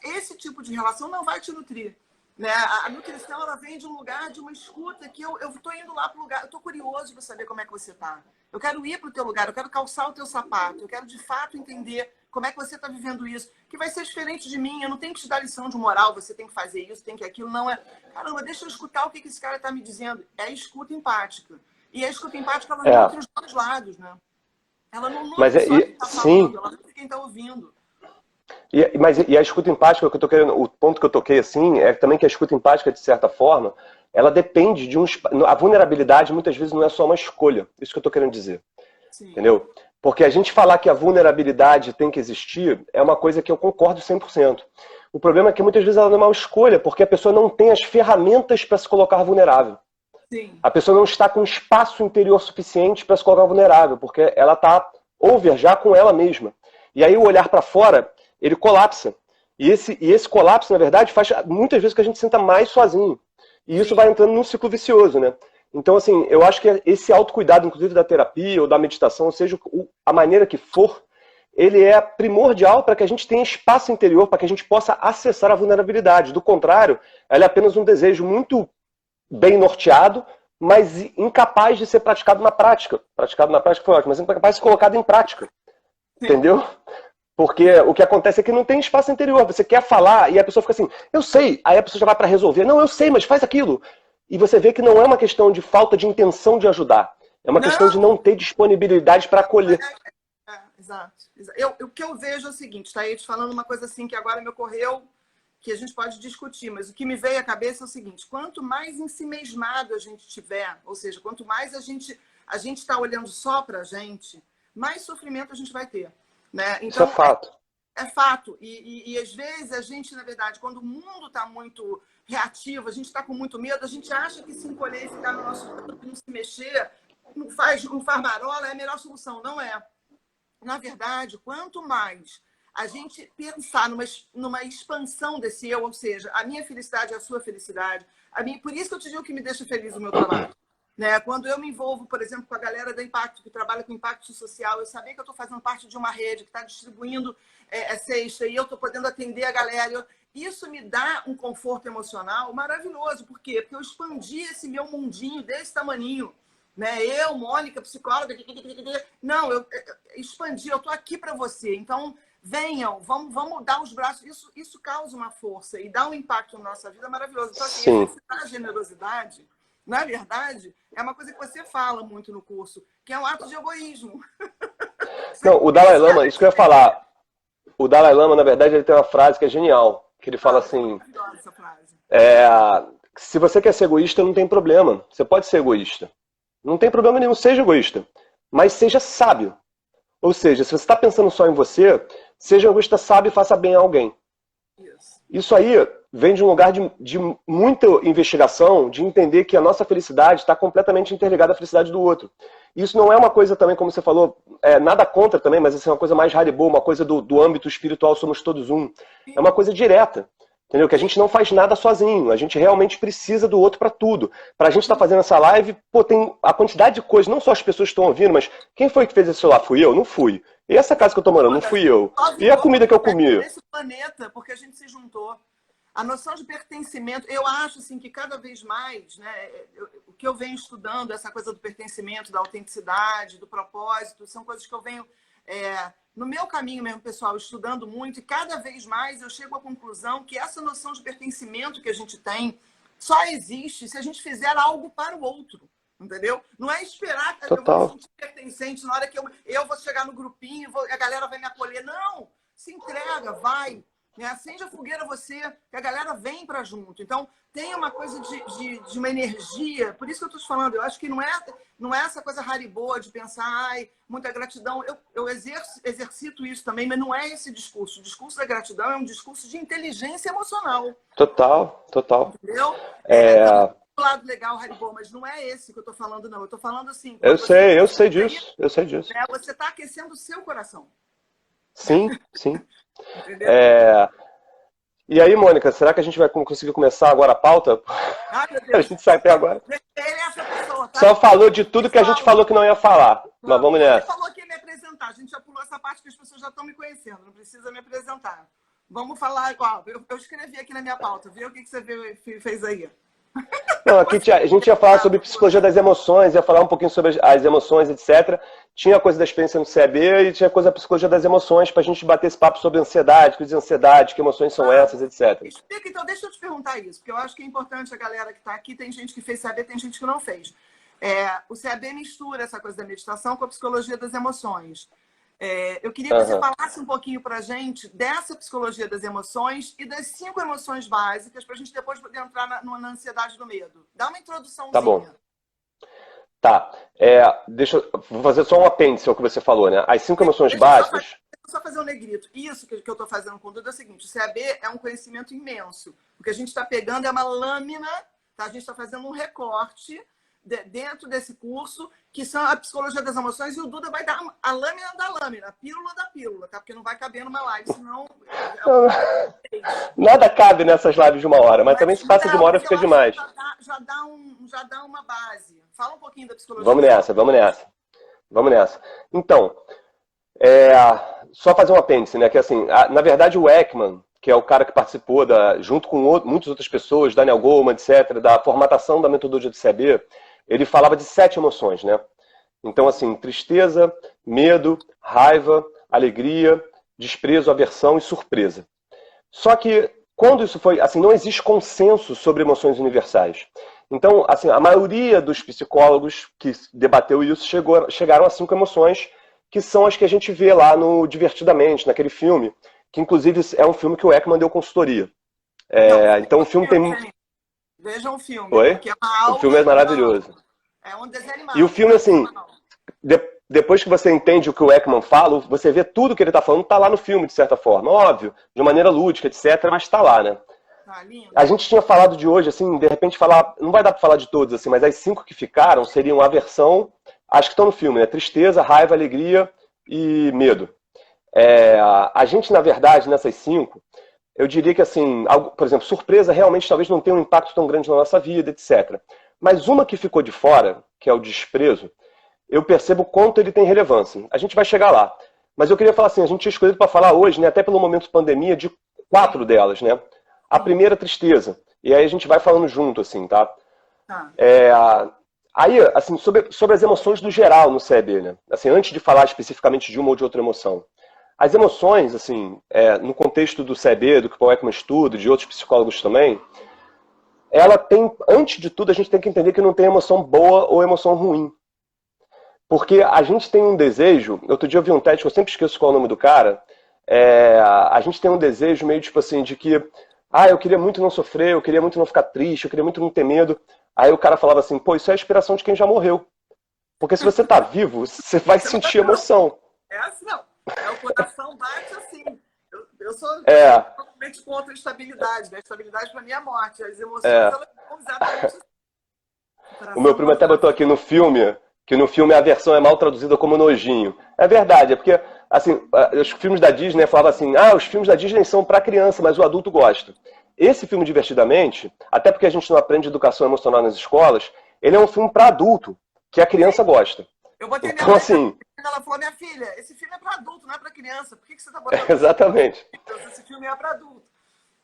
esse tipo de relação não vai te nutrir. Né? A nutrição ela vem de um lugar, de uma escuta, que eu estou indo lá para o lugar, eu estou curioso para saber como é que você está. Eu quero ir para o teu lugar, eu quero calçar o teu sapato, eu quero de fato entender como é que você está vivendo isso, que vai ser diferente de mim, eu não tenho que te dar lição de moral, você tem que fazer isso, tem que aquilo, não é. Caramba, deixa eu escutar o que esse cara está me dizendo. É escuta empática. E a escuta empática, ela nutre os dois lados, né? Ela não nutre só quem está falando, ela nutre quem está ouvindo. Mas a escuta empática, o ponto que eu toquei assim, é também que a escuta empática, de certa forma, ela depende de a vulnerabilidade muitas vezes não é só uma escolha. Isso que eu estou querendo dizer. Sim. Entendeu? Porque a gente falar que a vulnerabilidade tem que existir é uma coisa que eu concordo 100%. O problema é que muitas vezes ela não é uma escolha, porque a pessoa não tem as ferramentas para se colocar vulnerável. Sim. A pessoa não está com espaço interior suficiente para se colocar vulnerável, porque ela está over já com ela mesma. E aí o olhar para fora, ele colapsa. E esse colapso, na verdade, faz muitas vezes que a gente se sinta mais sozinho. E isso vai entrando num ciclo vicioso, né? Então, assim, eu acho que esse autocuidado, inclusive da terapia ou da meditação, ou seja, a maneira que for, ele é primordial para que a gente tenha espaço interior, para que a gente possa acessar a vulnerabilidade. Do contrário, ela é apenas um desejo muito bem norteado, mas incapaz de ser praticado na prática. Praticado na prática foi ótimo, mas incapaz de ser colocado em prática. Sim. Entendeu? Porque o que acontece é que não tem espaço interior. Você quer falar e a pessoa fica assim, eu sei. Aí a pessoa já vai para resolver. Não, eu sei, mas faz aquilo. E você vê que não é uma questão de falta de intenção de ajudar. É uma questão de não ter disponibilidade para acolher. Exato. O que eu vejo é o seguinte, tá aí te falando uma coisa assim que agora me ocorreu, que a gente pode discutir, mas o que me veio à cabeça é o seguinte, quanto mais ensimesmado a gente tiver, ou seja, quanto mais a gente está olhando só para a gente, mais sofrimento a gente vai ter. Né? Então, isso é fato. É fato. E às vezes a gente, na verdade, quando o mundo está muito reativo, a gente está com muito medo, a gente acha que se encolher e ficar no nosso canto, não se mexer, não faz marola, é a melhor solução. Não é. Na verdade, quanto mais a gente pensar numa expansão desse eu, ou seja, a minha felicidade é a sua felicidade. Por isso que eu te digo que me deixa feliz o meu trabalho. Né? Quando eu me envolvo, por exemplo, com a galera da Impacto, que trabalha com impacto social, eu saber que eu estou fazendo parte de uma rede que está distribuindo cesta e eu estou podendo atender a galera. Isso me dá um conforto emocional maravilhoso. Por quê? Porque eu expandi esse meu mundinho desse tamaninho. Né? Eu, Mônica, psicóloga... Não, eu expandi, eu estou aqui para você. Então, venham, vamos dar os braços. Isso causa uma força e dá um impacto na nossa vida maravilhoso. Então, assim, exercitar a generosidade, na verdade, é uma coisa que você fala muito no curso, que é um ato de egoísmo. Não, o Dalai Lama, isso que eu ia falar. O Dalai Lama, na verdade, ele tem uma frase que é genial, que ele fala assim, essa frase. Se você quer ser egoísta, não tem problema. Você pode ser egoísta. Não tem problema nenhum, seja egoísta. Mas seja sábio. Ou seja, se você está pensando só em você, seja egoísta sábio e faça bem a alguém. Isso aí vem de um lugar de muita investigação, de entender que a nossa felicidade está completamente interligada à felicidade do outro. Isso não é uma coisa também, como você falou, nada contra também, mas assim, é uma coisa mais Haribo, uma coisa do âmbito espiritual, somos todos um. É uma coisa direta. Entendeu? Que a gente não faz nada sozinho, a gente realmente precisa do outro para tudo. Para a gente estar fazendo essa live, pô, tem a quantidade de coisas, não só as pessoas que estão ouvindo, mas quem foi que fez esse celular? Fui eu? Não fui. E essa casa que eu estou morando? Não fui eu. E a comida que eu comi? Nesse planeta, porque a gente se juntou. A noção de pertencimento, eu acho assim, que cada vez mais, né, o que eu venho estudando, essa coisa do pertencimento, da autenticidade, do propósito, são coisas que eu venho... no meu caminho mesmo, pessoal, estudando muito, e cada vez mais eu chego à conclusão que essa noção de pertencimento que a gente tem só existe se a gente fizer algo para o outro, entendeu? Não é esperar que eu vou me sentir pertencente na hora que eu vou chegar no grupinho, a galera vai me acolher. Não! Se entrega, vai! Né? Acende a fogueira você, que a galera vem para junto. Então, tem uma coisa de uma energia. Por isso que eu estou te falando, eu acho que não é essa coisa Haribo de pensar, ai, muita gratidão. Eu exercito isso também, mas não é esse discurso. O discurso da gratidão é um discurso de inteligência emocional. Total. Entendeu? Do lado legal, Haribo, mas não é esse que eu estou falando, não. Eu estou falando assim... Eu sei disso. Né? Você está aquecendo o seu coração. Sim. Entendeu? E aí, Mônica, será que a gente vai conseguir começar agora a pauta? Ai, meu Deus. A gente sai até agora. Ele é essa pessoa, tá? Só falou de tudo que a gente falou que não ia falar. Mas vamos nessa. Você falou que ia me apresentar. A gente já pulou essa parte que as pessoas já estão me conhecendo. Não precisa me apresentar. Vamos falar igual. Eu escrevi aqui na minha pauta. Viu o que você fez aí? Não, aqui a gente ia falar sobre psicologia das emoções, ia falar um pouquinho sobre as emoções, etc. Tinha coisa da experiência no CAB e tinha coisa da psicologia das emoções para a gente bater esse papo sobre ansiedade, crise de ansiedade, que emoções são essas, etc. Explica, então, deixa eu te perguntar isso, porque eu acho que é importante a galera que está aqui, tem gente que fez CAB, tem gente que não fez. O CAB mistura essa coisa da meditação com a psicologia das emoções. Eu queria que você falasse um pouquinho para a gente dessa psicologia das emoções e das 5 emoções básicas para a gente depois poder entrar na ansiedade do medo. Dá uma introduçãozinha. Tá bom. Tá. Vou fazer só um apêndice ao que você falou, né? As 5 emoções básicas... Deixa eu só fazer um negrito. Isso que eu estou fazendo com o Duda é o seguinte, o CAB é um conhecimento imenso. O que a gente está pegando é uma lâmina, tá? A gente está fazendo um recorte dentro desse curso, que são a psicologia das emoções, e o Duda vai dar a lâmina da lâmina, a pílula da pílula, tá? Porque não vai caber numa live, senão... Nada cabe nessas lives de 1 hora, mas também se passa de 1 hora fica demais. Já dá uma base. Fala um pouquinho da psicologia. Vamos nessa. Então, só fazer um apêndice, né? Que assim, na verdade o Ekman, que é o cara que participou, junto com muitas outras pessoas, Daniel Goleman, etc., da formatação da metodologia do CAB, ele falava de 7 emoções, né? Então, assim, tristeza, medo, raiva, alegria, desprezo, aversão e surpresa. Só que, quando isso foi... Assim, não existe consenso sobre emoções universais. Então, assim, a maioria dos psicólogos que debateu isso chegaram a 5 emoções que são as que a gente vê lá no Divertidamente, naquele filme, que inclusive é um filme que o Ekman deu consultoria. Então o filme tem... Vejam o filme, Oi? porque é uma O filme é aula... maravilhoso. É um desenho animado. E o filme, assim, depois que você entende o que o Ekman fala, você vê tudo que ele está falando, está lá no filme, de certa forma. Óbvio, de maneira lúdica, etc., mas está lá, né? Tá lindo. A gente tinha falado de hoje, assim, de repente falar... Não vai dar para falar de todos, assim, mas as 5 que ficaram seriam aversão, acho que estão no filme, né? Tristeza, raiva, alegria e medo. A gente, na verdade, nessas 5, eu diria que, assim, por exemplo, surpresa realmente talvez não tenha um impacto tão grande na nossa vida, etc. Mas uma que ficou de fora, que é o desprezo, eu percebo quanto ele tem relevância. A gente vai chegar lá. Mas eu queria falar assim, a gente tinha escolhido para falar hoje, né, até pelo momento de pandemia, de 4 delas, né? A primeira, tristeza. E aí a gente vai falando junto, assim, tá? Aí, assim, sobre as emoções do geral no CEB, né? Assim, antes de falar especificamente de uma ou de outra emoção. As emoções, assim, no contexto do CEB, do que o Paul Ekman estuda, de outros psicólogos também, ela tem, antes de tudo, a gente tem que entender que não tem emoção boa ou emoção ruim. Porque a gente tem um desejo, outro dia eu vi um TED, que eu sempre esqueço qual é o nome do cara, a gente tem um desejo meio tipo assim, de que, eu queria muito não sofrer, eu queria muito não ficar triste, eu queria muito não ter medo. Aí o cara falava assim, pô, isso é a inspiração de quem já morreu. Porque se você tá vivo, você vai sentir emoção. É assim, não. O coração bate assim. Eu sou totalmente contra a estabilidade, né? A estabilidade para mim é a morte. As emoções, elas são exatamente assim. O meu primo até botou aqui no filme, que no filme a versão é mal traduzida como nojinho. É verdade, é porque, assim, os filmes da Disney falavam assim, os filmes da Disney são para criança, mas o adulto gosta. Esse filme, Divertidamente, até porque a gente não aprende educação emocional nas escolas, ele é um filme para adulto, que a criança gosta. Eu botei então, minha assim, ela falou, minha filha, esse filme é para adulto, não é para criança. Por que você está botando exatamente. Esse filme é para adulto.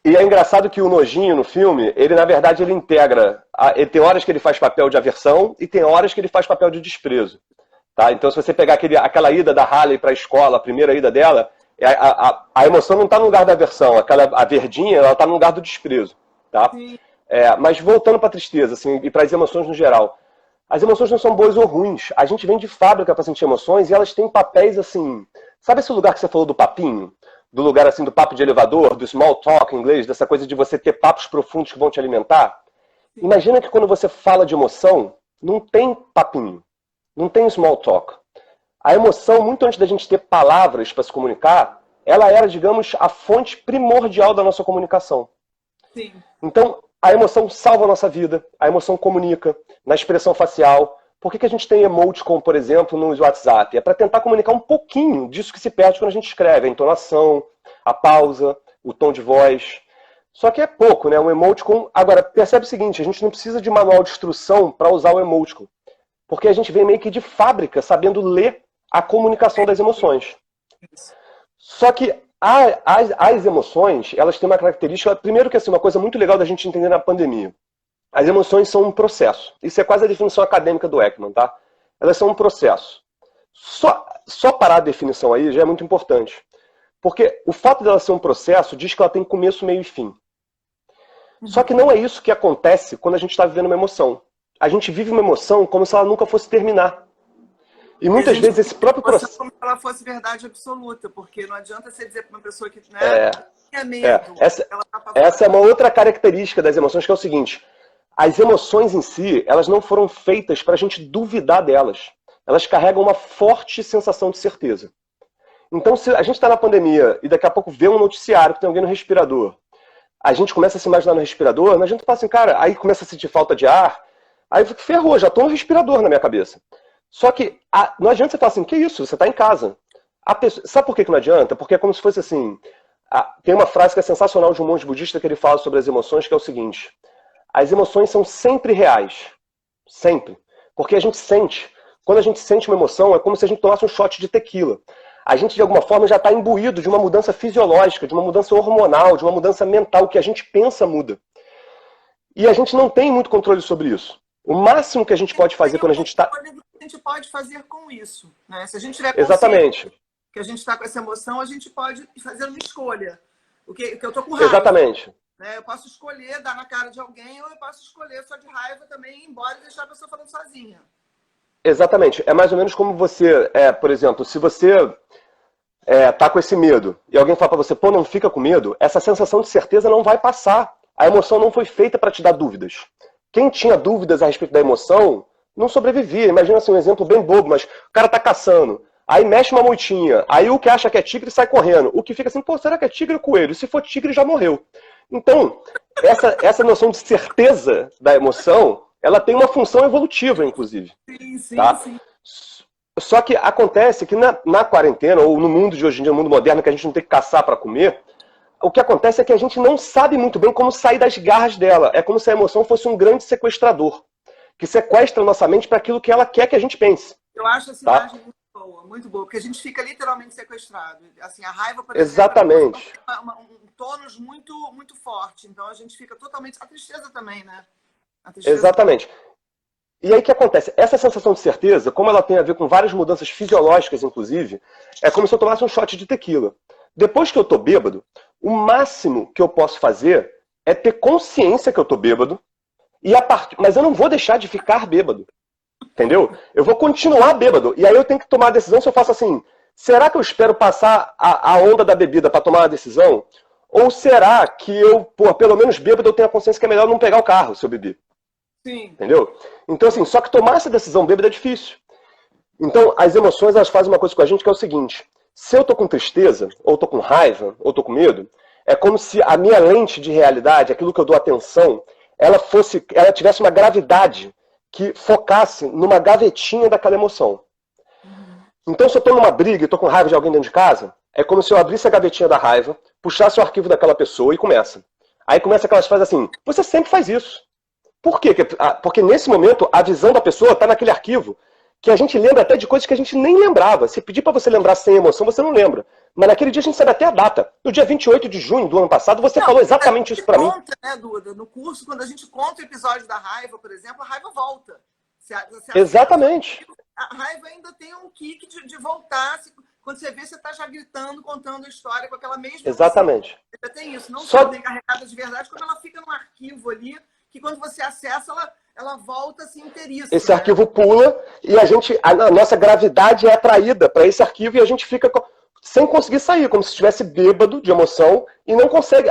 E é engraçado que o nojinho no filme, ele na verdade ele integra. Ele tem horas que ele faz papel de aversão e tem horas que ele faz papel de desprezo. Tá? Então se você pegar aquela ida da Hayley para a escola, a primeira ida dela, a emoção não está no lugar da aversão, a verdinha ela está no lugar do desprezo. Tá? Mas voltando para a tristeza assim, e para as emoções no geral. As emoções não são boas ou ruins. A gente vem de fábrica para sentir emoções e elas têm papéis assim... Sabe esse lugar que você falou do papinho? Do lugar assim do papo de elevador, do small talk em inglês, dessa coisa de você ter papos profundos que vão te alimentar? Imagina que quando você fala de emoção, não tem papinho, não tem small talk. A emoção, muito antes da gente ter palavras para se comunicar, ela era, digamos, a fonte primordial da nossa comunicação. Sim. Então, a emoção salva a nossa vida, a emoção comunica, na expressão facial. Por que a gente tem emoticon, por exemplo, no WhatsApp? É para tentar comunicar um pouquinho disso que se perde quando a gente escreve. A entonação, a pausa, o tom de voz. Só que é pouco, né? Um emoticon... Agora, percebe o seguinte, a gente não precisa de manual de instrução para usar o emoticon. Porque a gente vem meio que de fábrica, sabendo ler a comunicação das emoções. Só que as emoções, elas têm uma característica... Primeiro que assim, uma coisa muito legal da gente entender na pandemia. As emoções são um processo. Isso é quase a definição acadêmica do Ekman, tá? Elas são um processo. Só parar a definição aí já é muito importante. Porque o fato dela ser um processo diz que ela tem começo, meio e fim. Só que não é isso que acontece quando a gente está vivendo uma emoção. A gente vive uma emoção como se ela nunca fosse terminar. E muitas vezes esse próprio processo... Como se ela fosse verdade absoluta, porque não adianta você dizer para uma pessoa que tinha medo. Essa é uma outra característica das emoções, que é o seguinte... As emoções em si, elas não foram feitas para a gente duvidar delas. Elas carregam uma forte sensação de certeza. Então, se a gente está na pandemia e daqui a pouco vê um noticiário que tem alguém no respirador, a gente começa a se imaginar no respirador, a gente fala assim, cara, aí começa a sentir falta de ar, aí ferrou, já estou no respirador na minha cabeça. Só que não adianta você falar assim, que isso, você está em casa. Sabe por que não adianta? Porque é como se fosse assim, tem uma frase que é sensacional de um monge budista que ele fala sobre as emoções, que é o seguinte... As emoções são sempre reais. Sempre. Porque a gente sente. Quando a gente sente uma emoção, é como se a gente tomasse um shot de tequila. A gente, de alguma forma, já está imbuído de uma mudança fisiológica, de uma mudança hormonal, de uma mudança mental. O que a gente pensa muda. E a gente não tem muito controle sobre isso. O máximo que a gente pode fazer quando a gente está... A gente pode fazer com isso. Né? Se a gente tiver consciência que a gente está com essa emoção, a gente pode fazer uma escolha. O que eu estou com raiva. Exatamente. Eu posso escolher dar na cara de alguém ou eu posso escolher só de raiva também ir embora e deixar a pessoa falando sozinha. Exatamente. É mais ou menos como você, por exemplo, se você tá com esse medo e alguém fala para você, pô, não fica com medo, essa sensação de certeza não vai passar. A emoção não foi feita para te dar dúvidas. Quem tinha dúvidas a respeito da emoção não sobrevivia. Imagina assim, um exemplo bem bobo, mas o cara tá caçando, aí mexe uma moitinha, aí o que acha que é tigre sai correndo. O que fica assim, pô, será que é tigre ou coelho? Se for tigre, já morreu. Então, essa noção de certeza da emoção, ela tem uma função evolutiva, inclusive. Sim, sim, Tá? sim. Só que acontece que na quarentena, ou no mundo de hoje em dia, no mundo moderno, que a gente não tem que caçar para comer, o que acontece é que a gente não sabe muito bem como sair das garras dela. É como se a emoção fosse um grande sequestrador, que sequestra nossa mente para aquilo que ela quer que a gente pense. Eu acho essa Tá? imagem muito boa, porque a gente fica literalmente sequestrado. Assim, a raiva, por exemplo, Exatamente. é um tônus muito, muito forte. Então a gente fica totalmente. A tristeza também, né? A tristeza. Exatamente. E aí o que acontece? Essa sensação de certeza, como ela tem a ver com várias mudanças fisiológicas, inclusive, é como se eu tomasse um shot de tequila. Depois que eu tô bêbado, o máximo que eu posso fazer é ter consciência que eu tô bêbado, mas eu não vou deixar de ficar bêbado. Entendeu? Eu vou continuar bêbado. E aí eu tenho que tomar a decisão se eu faço assim, será que eu espero passar a onda da bebida para tomar uma decisão? Ou será que eu, pelo menos bêbado, eu tenho a consciência que é melhor não pegar o carro se eu beber? Sim. Entendeu? Então, assim, só que tomar essa decisão bêbada é difícil. Então, as emoções, elas fazem uma coisa com a gente que é o seguinte. Se eu tô com tristeza, ou tô com raiva, ou tô com medo, é como se a minha lente de realidade, aquilo que eu dou atenção, ela tivesse uma gravidade que focasse numa gavetinha daquela emoção. Então, se eu tô numa briga e tô com raiva de alguém dentro de casa, é como se eu abrisse a gavetinha da raiva, puxasse o arquivo daquela pessoa e começa. Aí começa aquelas frases assim, você sempre faz isso. Por quê? Porque nesse momento a visão da pessoa está naquele arquivo que a gente lembra até de coisas que a gente nem lembrava. Se pedir para você lembrar sem emoção, você não lembra. Mas naquele dia a gente sabe até a data. No dia 28 de junho do ano passado, você falou exatamente isso para mim. Né, Duda? No curso, quando a gente conta o episódio da raiva, por exemplo, a raiva volta. Exatamente. A raiva ainda tem um kick de voltar. Quando você vê, você está já gritando, contando a história com aquela mesma emoção. Exatamente. Ainda tem isso. Não só tem carregada de verdade, como ela fica num arquivo ali, que quando você acessa, ela volta assim inteiríssima. Esse arquivo pula e a nossa gravidade é atraída para esse arquivo e a gente fica sem conseguir sair, como se estivesse bêbado de emoção e não consegue.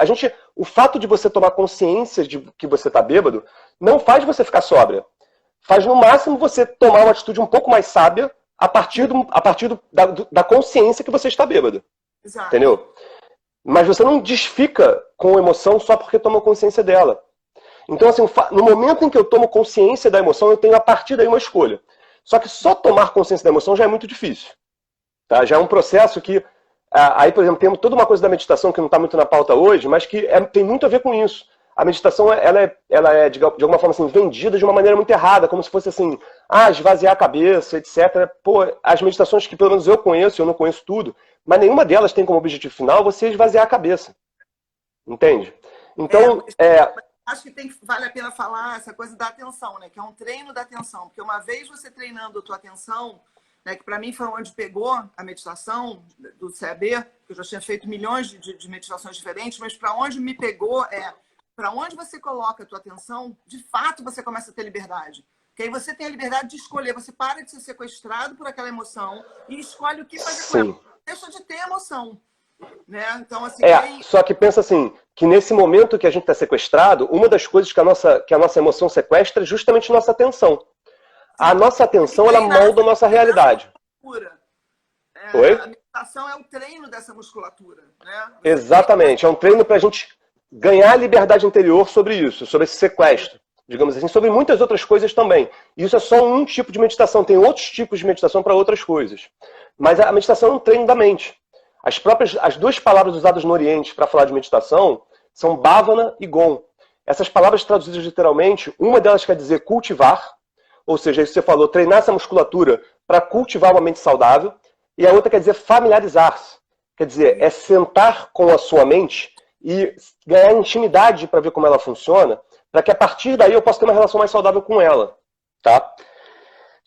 O fato de você tomar consciência de que você está bêbado não faz você ficar sóbria. Faz no máximo você tomar uma atitude um pouco mais sábia a partir da consciência que você está bêbado. Exato. Entendeu? Mas você não desfica com emoção só porque tomou consciência dela. Então, assim, no momento em que eu tomo consciência da emoção, eu tenho a partir daí uma escolha. Só que só tomar consciência da emoção já é muito difícil. Tá? Já é um processo que... Aí, por exemplo, temos toda uma coisa da meditação que não está muito na pauta hoje, mas que tem muito a ver com isso. A meditação, ela é de alguma forma, assim, vendida de uma maneira muito errada, como se fosse assim, esvaziar a cabeça, etc. Pô, as meditações que pelo menos eu conheço, eu não conheço tudo, mas nenhuma delas tem como objetivo final você esvaziar a cabeça. Entende? Então, acho que vale a pena falar essa coisa da atenção, né? Que é um treino da atenção. Porque uma vez você treinando a tua atenção, né, que para mim foi onde pegou a meditação do CAB, que eu já tinha feito milhões de meditações diferentes, mas para onde me pegou para onde você coloca a tua atenção, de fato você começa a ter liberdade. Porque aí você tem a liberdade de escolher, você para de ser sequestrado por aquela emoção e escolhe o que fazer com ela. Deixa de ter emoção. Né? Então, assim, só que pensa assim, que nesse momento que a gente está sequestrado, uma das coisas que a nossa emoção sequestra é justamente nossa atenção. A nossa atenção, ela molda a nossa realidade. Oi? A meditação é o treino dessa musculatura. Né? Exatamente, é um treino para a gente ganhar liberdade interior sobre isso, sobre esse sequestro, digamos assim, sobre muitas outras coisas também. Isso é só um tipo de meditação, tem outros tipos de meditação para outras coisas. Mas a meditação é um treino da mente. As duas palavras usadas no Oriente para falar de meditação são bhavana e gon. Essas palavras traduzidas literalmente, uma delas quer dizer cultivar, ou seja, isso que você falou, treinar essa musculatura para cultivar uma mente saudável, e a outra quer dizer familiarizar-se. Quer dizer, é sentar com a sua mente e ganhar intimidade para ver como ela funciona, para que a partir daí eu possa ter uma relação mais saudável com ela. Tá?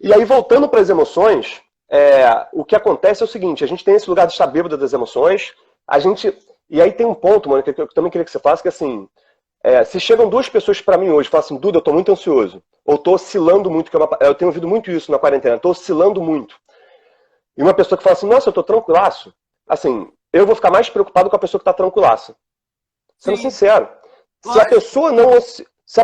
E aí, voltando para as emoções, o que acontece é o seguinte, a gente tem esse lugar de estar bêbado das emoções, e aí tem um ponto, Mônica, que eu também queria que você falasse, que assim, se chegam duas pessoas para mim hoje e falam assim, Duda, eu estou muito ansioso, ou estou oscilando muito, eu tenho ouvido muito isso na quarentena, estou oscilando muito. E uma pessoa que fala assim, nossa, eu estou tranquilaço, assim, eu vou ficar mais preocupado com a pessoa que está tranquilaça. Sendo sincero. Se a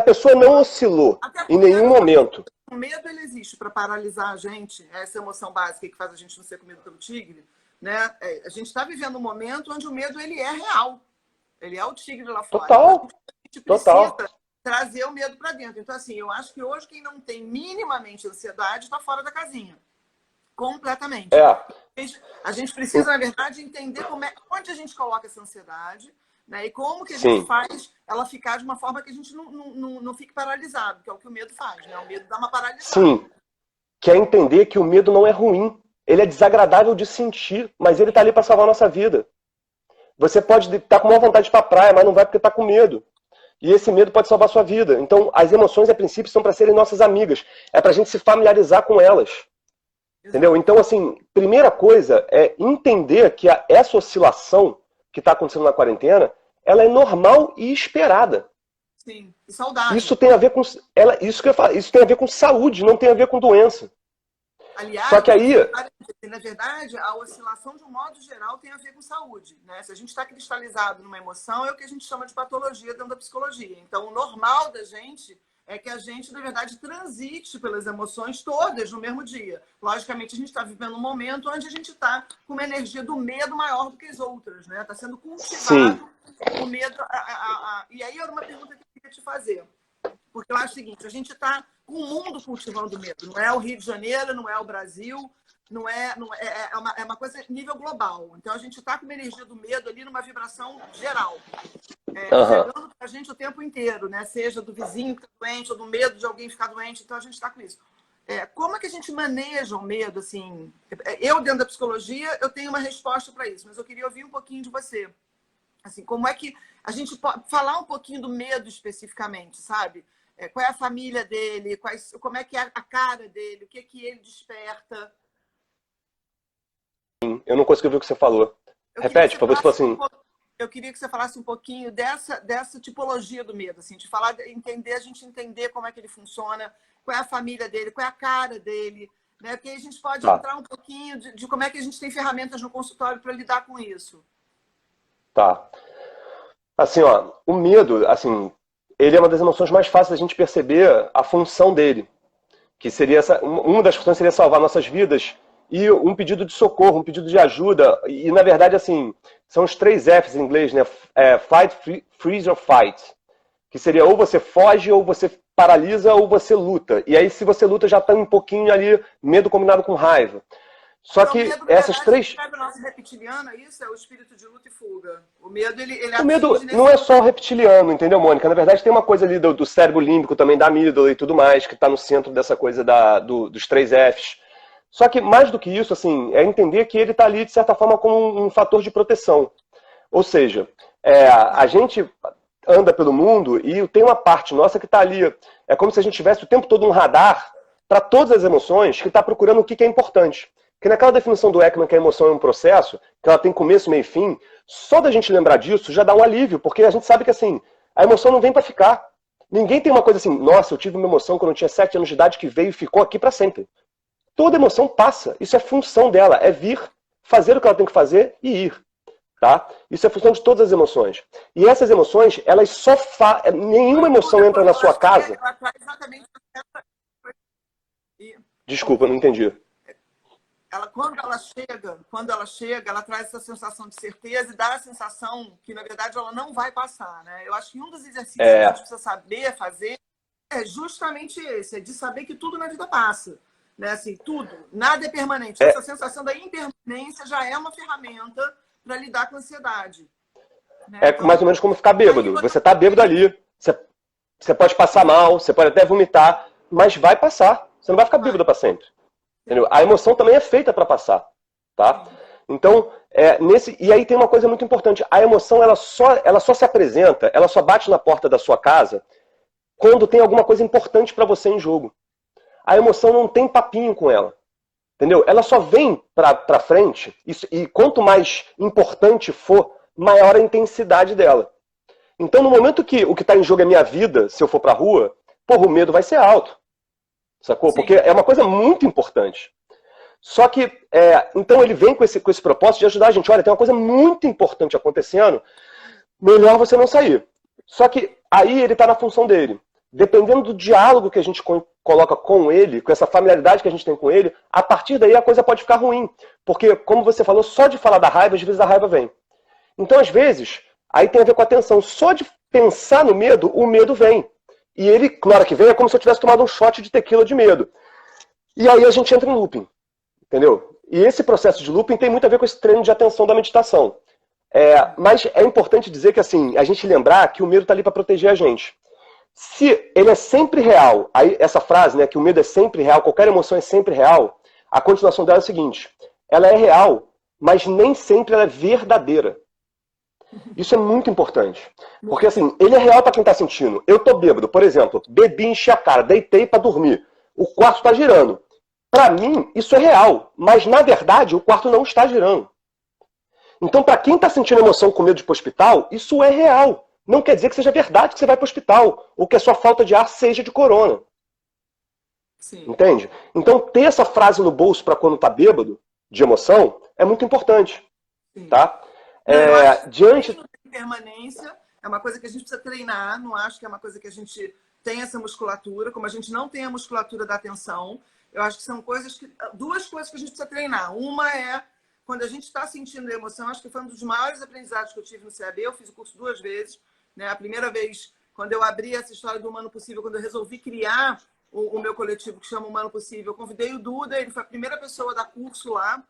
pessoa não oscilou em nenhum momento. O medo ele existe para paralisar a gente, essa emoção básica que faz a gente não ser comido pelo tigre, né? A gente está vivendo um momento onde o medo ele é real. Ele é o tigre lá fora. Total. A gente precisa trazer o medo para dentro. Então, assim, eu acho que hoje quem não tem minimamente ansiedade está fora da casinha. Completamente. A gente precisa, na verdade, entender onde a gente coloca essa ansiedade, né? E como que a gente faz ela ficar de uma forma que a gente não fique paralisado, que é o que o medo faz, né? O medo dá uma paralisada. Sim. Que é entender que o medo não é ruim. Ele é desagradável de sentir, mas ele está ali para salvar a nossa vida. Você pode estar com uma vontade de ir para a praia, mas não vai porque está com medo. E esse medo pode salvar a sua vida. Então, as emoções, a princípio, são para serem nossas amigas. É para a gente se familiarizar com elas. Entendeu? Então, assim, primeira coisa é entender que essa oscilação que está acontecendo na quarentena, ela é normal e esperada. Sim, e saudável. Isso tem a ver com, isso tem a ver com saúde, não tem a ver com doença. Aliás, só que aí, na verdade, a oscilação de um modo geral tem a ver com saúde, né? Se a gente está cristalizado numa emoção, é o que a gente chama de patologia dentro da psicologia. Então, o normal da gente é que a gente, na verdade, transite pelas emoções todas no mesmo dia. Logicamente, a gente está vivendo um momento onde a gente está com uma energia do medo maior do que as outras, né? Está sendo cultivado o medo. E aí era uma pergunta que eu queria te fazer. Porque eu acho o seguinte, a gente está com o mundo cultivando medo. Não é o Rio de Janeiro, não é o Brasil, é uma coisa nível global. Então, a gente está com uma energia do medo ali numa vibração geral. Chegando pra gente o tempo inteiro, né? Seja do vizinho que está doente ou do medo de alguém ficar doente. Então, a gente está com isso. Como é que a gente maneja o medo? Assim, eu, dentro da psicologia, eu tenho uma resposta para isso, mas eu queria ouvir um pouquinho de você. Assim, como é que a gente pode falar um pouquinho do medo especificamente, sabe? Qual é a família dele, como é que é a cara dele, o que é que ele desperta? Eu não consegui ouvir o que você falou. Repete, por favor, você falou assim... Eu queria que você falasse um pouquinho dessa tipologia do medo, assim, de falar, a gente entender como é que ele funciona, qual é a família dele, qual é a cara dele, né? Porque aí a gente pode entrar um pouquinho de como é que a gente tem ferramentas no consultório para lidar com isso. Tá. Assim, ó, o medo, assim, ele é uma das emoções mais fáceis da gente perceber a função dele, que seria uma das funções seria salvar nossas vidas e um pedido de socorro, um pedido de ajuda, e na verdade, assim, são os 3 Fs em inglês, né? Fight, freeze or fight, que seria ou você foge, ou você paralisa, ou você luta. E aí, se você luta, já está um pouquinho ali, medo combinado com raiva. Só então, que medo, essas três... O nosso reptiliano, isso é o espírito de luta e fuga. O medo, ele o medo não é só o reptiliano, entendeu, Mônica? Na verdade, tem uma coisa ali do cérebro límbico também, da amígdala e tudo mais, que está no centro dessa coisa dos 3 Fs. Só que, mais do que isso, assim, é entender que ele está ali, de certa forma, como um fator de proteção. Ou seja, a gente anda pelo mundo e tem uma parte nossa que está ali. É como se a gente tivesse o tempo todo um radar para todas as emoções que está procurando o que é importante. Porque naquela definição do Ekman que a emoção é um processo, que ela tem começo, meio e fim, só da gente lembrar disso já dá um alívio, porque a gente sabe que assim, a emoção não vem para ficar. Ninguém tem uma coisa assim, nossa, eu tive uma emoção quando eu tinha 7 anos de idade que veio e ficou aqui para sempre. Toda emoção passa, isso é função dela, é vir, fazer o que ela tem que fazer e ir. Tá? Isso é função de todas as emoções. E essas emoções, elas só nenhuma emoção entra na sua casa... Desculpa, eu não entendi. Quando ela chega, ela traz essa sensação de certeza e dá a sensação que, na verdade, ela não vai passar. Né? Eu acho que um dos exercícios que a gente precisa saber fazer é justamente esse, é de saber que tudo na vida passa. Né? Assim, tudo, nada é permanente. Essa sensação da impermanência já é uma ferramenta para lidar com a ansiedade. Né? É mais ou menos como ficar bêbado. Você está bêbado ali, você pode passar mal, você pode até vomitar, mas vai passar. Você não vai ficar bêbado para sempre. Entendeu? A emoção também é feita para passar. Tá? Então, e aí tem uma coisa muito importante. A emoção ela só se apresenta, ela só bate na porta da sua casa quando tem alguma coisa importante para você em jogo. A emoção não tem papinho com ela. Entendeu? Ela só vem para frente, e quanto mais importante for, maior a intensidade dela. Então, no momento que o que está em jogo é minha vida, se eu for para a rua, porra, o medo vai ser alto. Sacou? Sim. Porque é uma coisa muito importante. Só que, então ele vem com esse propósito de ajudar a gente. Olha, tem uma coisa muito importante acontecendo, melhor você não sair. Só que aí ele está na função dele. Dependendo do diálogo que a gente coloca com ele, com essa familiaridade que a gente tem com ele, a partir daí a coisa pode ficar ruim. Porque, como você falou, só de falar da raiva, às vezes a raiva vem. Então, às vezes, aí tem a ver com a atenção. Só de pensar no medo, o medo vem. E ele, na hora que vem, é como se eu tivesse tomado um shot de tequila de medo. E aí a gente entra em looping. Entendeu? E esse processo de looping tem muito a ver com esse treino de atenção da meditação. Mas é importante dizer que, assim, a gente lembrar que o medo está ali para proteger a gente. Se ele é sempre real, aí essa frase, né, que o medo é sempre real, qualquer emoção é sempre real, a continuação dela é a seguinte: ela é real, mas nem sempre ela é verdadeira. Isso é muito importante. Porque, assim, ele é real para quem está sentindo. Eu tô bêbado, por exemplo, bebi, enchi a cara, deitei para dormir. O quarto está girando. Para mim, isso é real, mas na verdade o quarto não está girando. Então, para quem está sentindo emoção com medo de ir para o hospital, isso é real. Não quer dizer que seja verdade que você vai para o hospital, ou que a sua falta de ar seja de corona. Sim. Entende? Então, ter essa frase no bolso para quando está bêbado, de emoção, é muito importante. Sim. Tá? Diante de permanência, é uma coisa que a gente precisa treinar, não acho que é uma coisa que a gente tem essa musculatura, como a gente não tem a musculatura da atenção. Eu acho que são duas coisas que a gente precisa treinar. Uma é quando a gente está sentindo emoção. Acho que foi um dos maiores aprendizados que eu tive no CAB. Eu fiz o curso 2 vezes. Né? A primeira vez, quando eu abri essa história do Humano Possível, quando eu resolvi criar o meu coletivo que chama Humano Possível, eu convidei o Duda, ele foi a primeira pessoa da curso lá,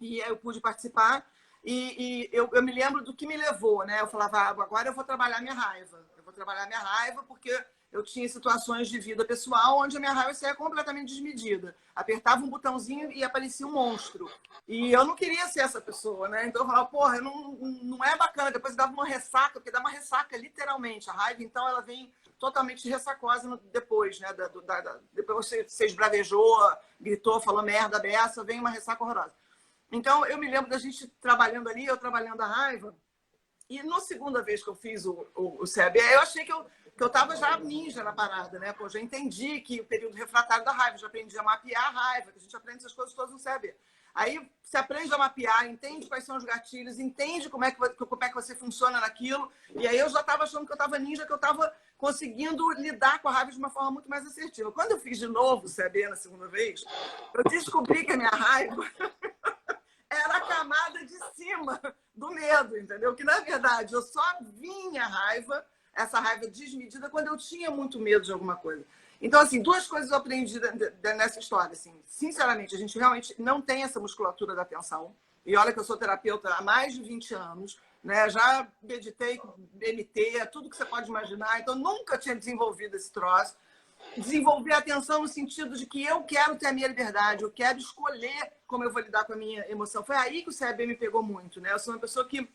e eu pude participar. E eu me lembro do que me levou, né? Eu falava, agora eu vou trabalhar minha raiva. Eu vou trabalhar minha raiva porque eu tinha situações de vida pessoal onde a minha raiva saía completamente desmedida. Apertava um botãozinho e aparecia um monstro. E eu não queria ser essa pessoa, né? Então eu falava, porra, não é bacana. Depois dava uma ressaca, porque dá uma ressaca literalmente. A raiva, então, ela vem totalmente ressacosa depois, né? Depois você esbravejou, gritou, falou merda beça, vem uma ressaca horrorosa. Então eu me lembro da gente trabalhando ali, eu trabalhando a raiva. E na segunda vez que eu fiz o CAB, eu achei que eu tava já ninja na parada, né? Pô, já entendi que o período refratário da raiva, já aprendi a mapear a raiva, que a gente aprende essas coisas todas no CAB. Aí você aprende a mapear, entende quais são os gatilhos, entende como é que você funciona naquilo. E aí eu já estava achando que eu estava ninja, que eu estava conseguindo lidar com a raiva de uma forma muito mais assertiva. Quando eu fiz de novo o CAB na segunda vez, eu descobri que a minha raiva era a camada de cima do medo, entendeu? Que, na verdade, eu só vinha raiva, essa raiva desmedida, quando eu tinha muito medo de alguma coisa. Então, assim, duas coisas eu aprendi nessa história. Assim. Sinceramente, a gente realmente não tem essa musculatura da atenção. E olha que eu sou terapeuta há mais de 20 anos, né? Já meditei com MT, tudo que você pode imaginar. Então, nunca tinha desenvolvido esse troço. Desenvolver a atenção no sentido de que eu quero ter a minha liberdade, eu quero escolher como eu vou lidar com a minha emoção. Foi aí que o CAB me pegou muito, né? Eu sou uma pessoa que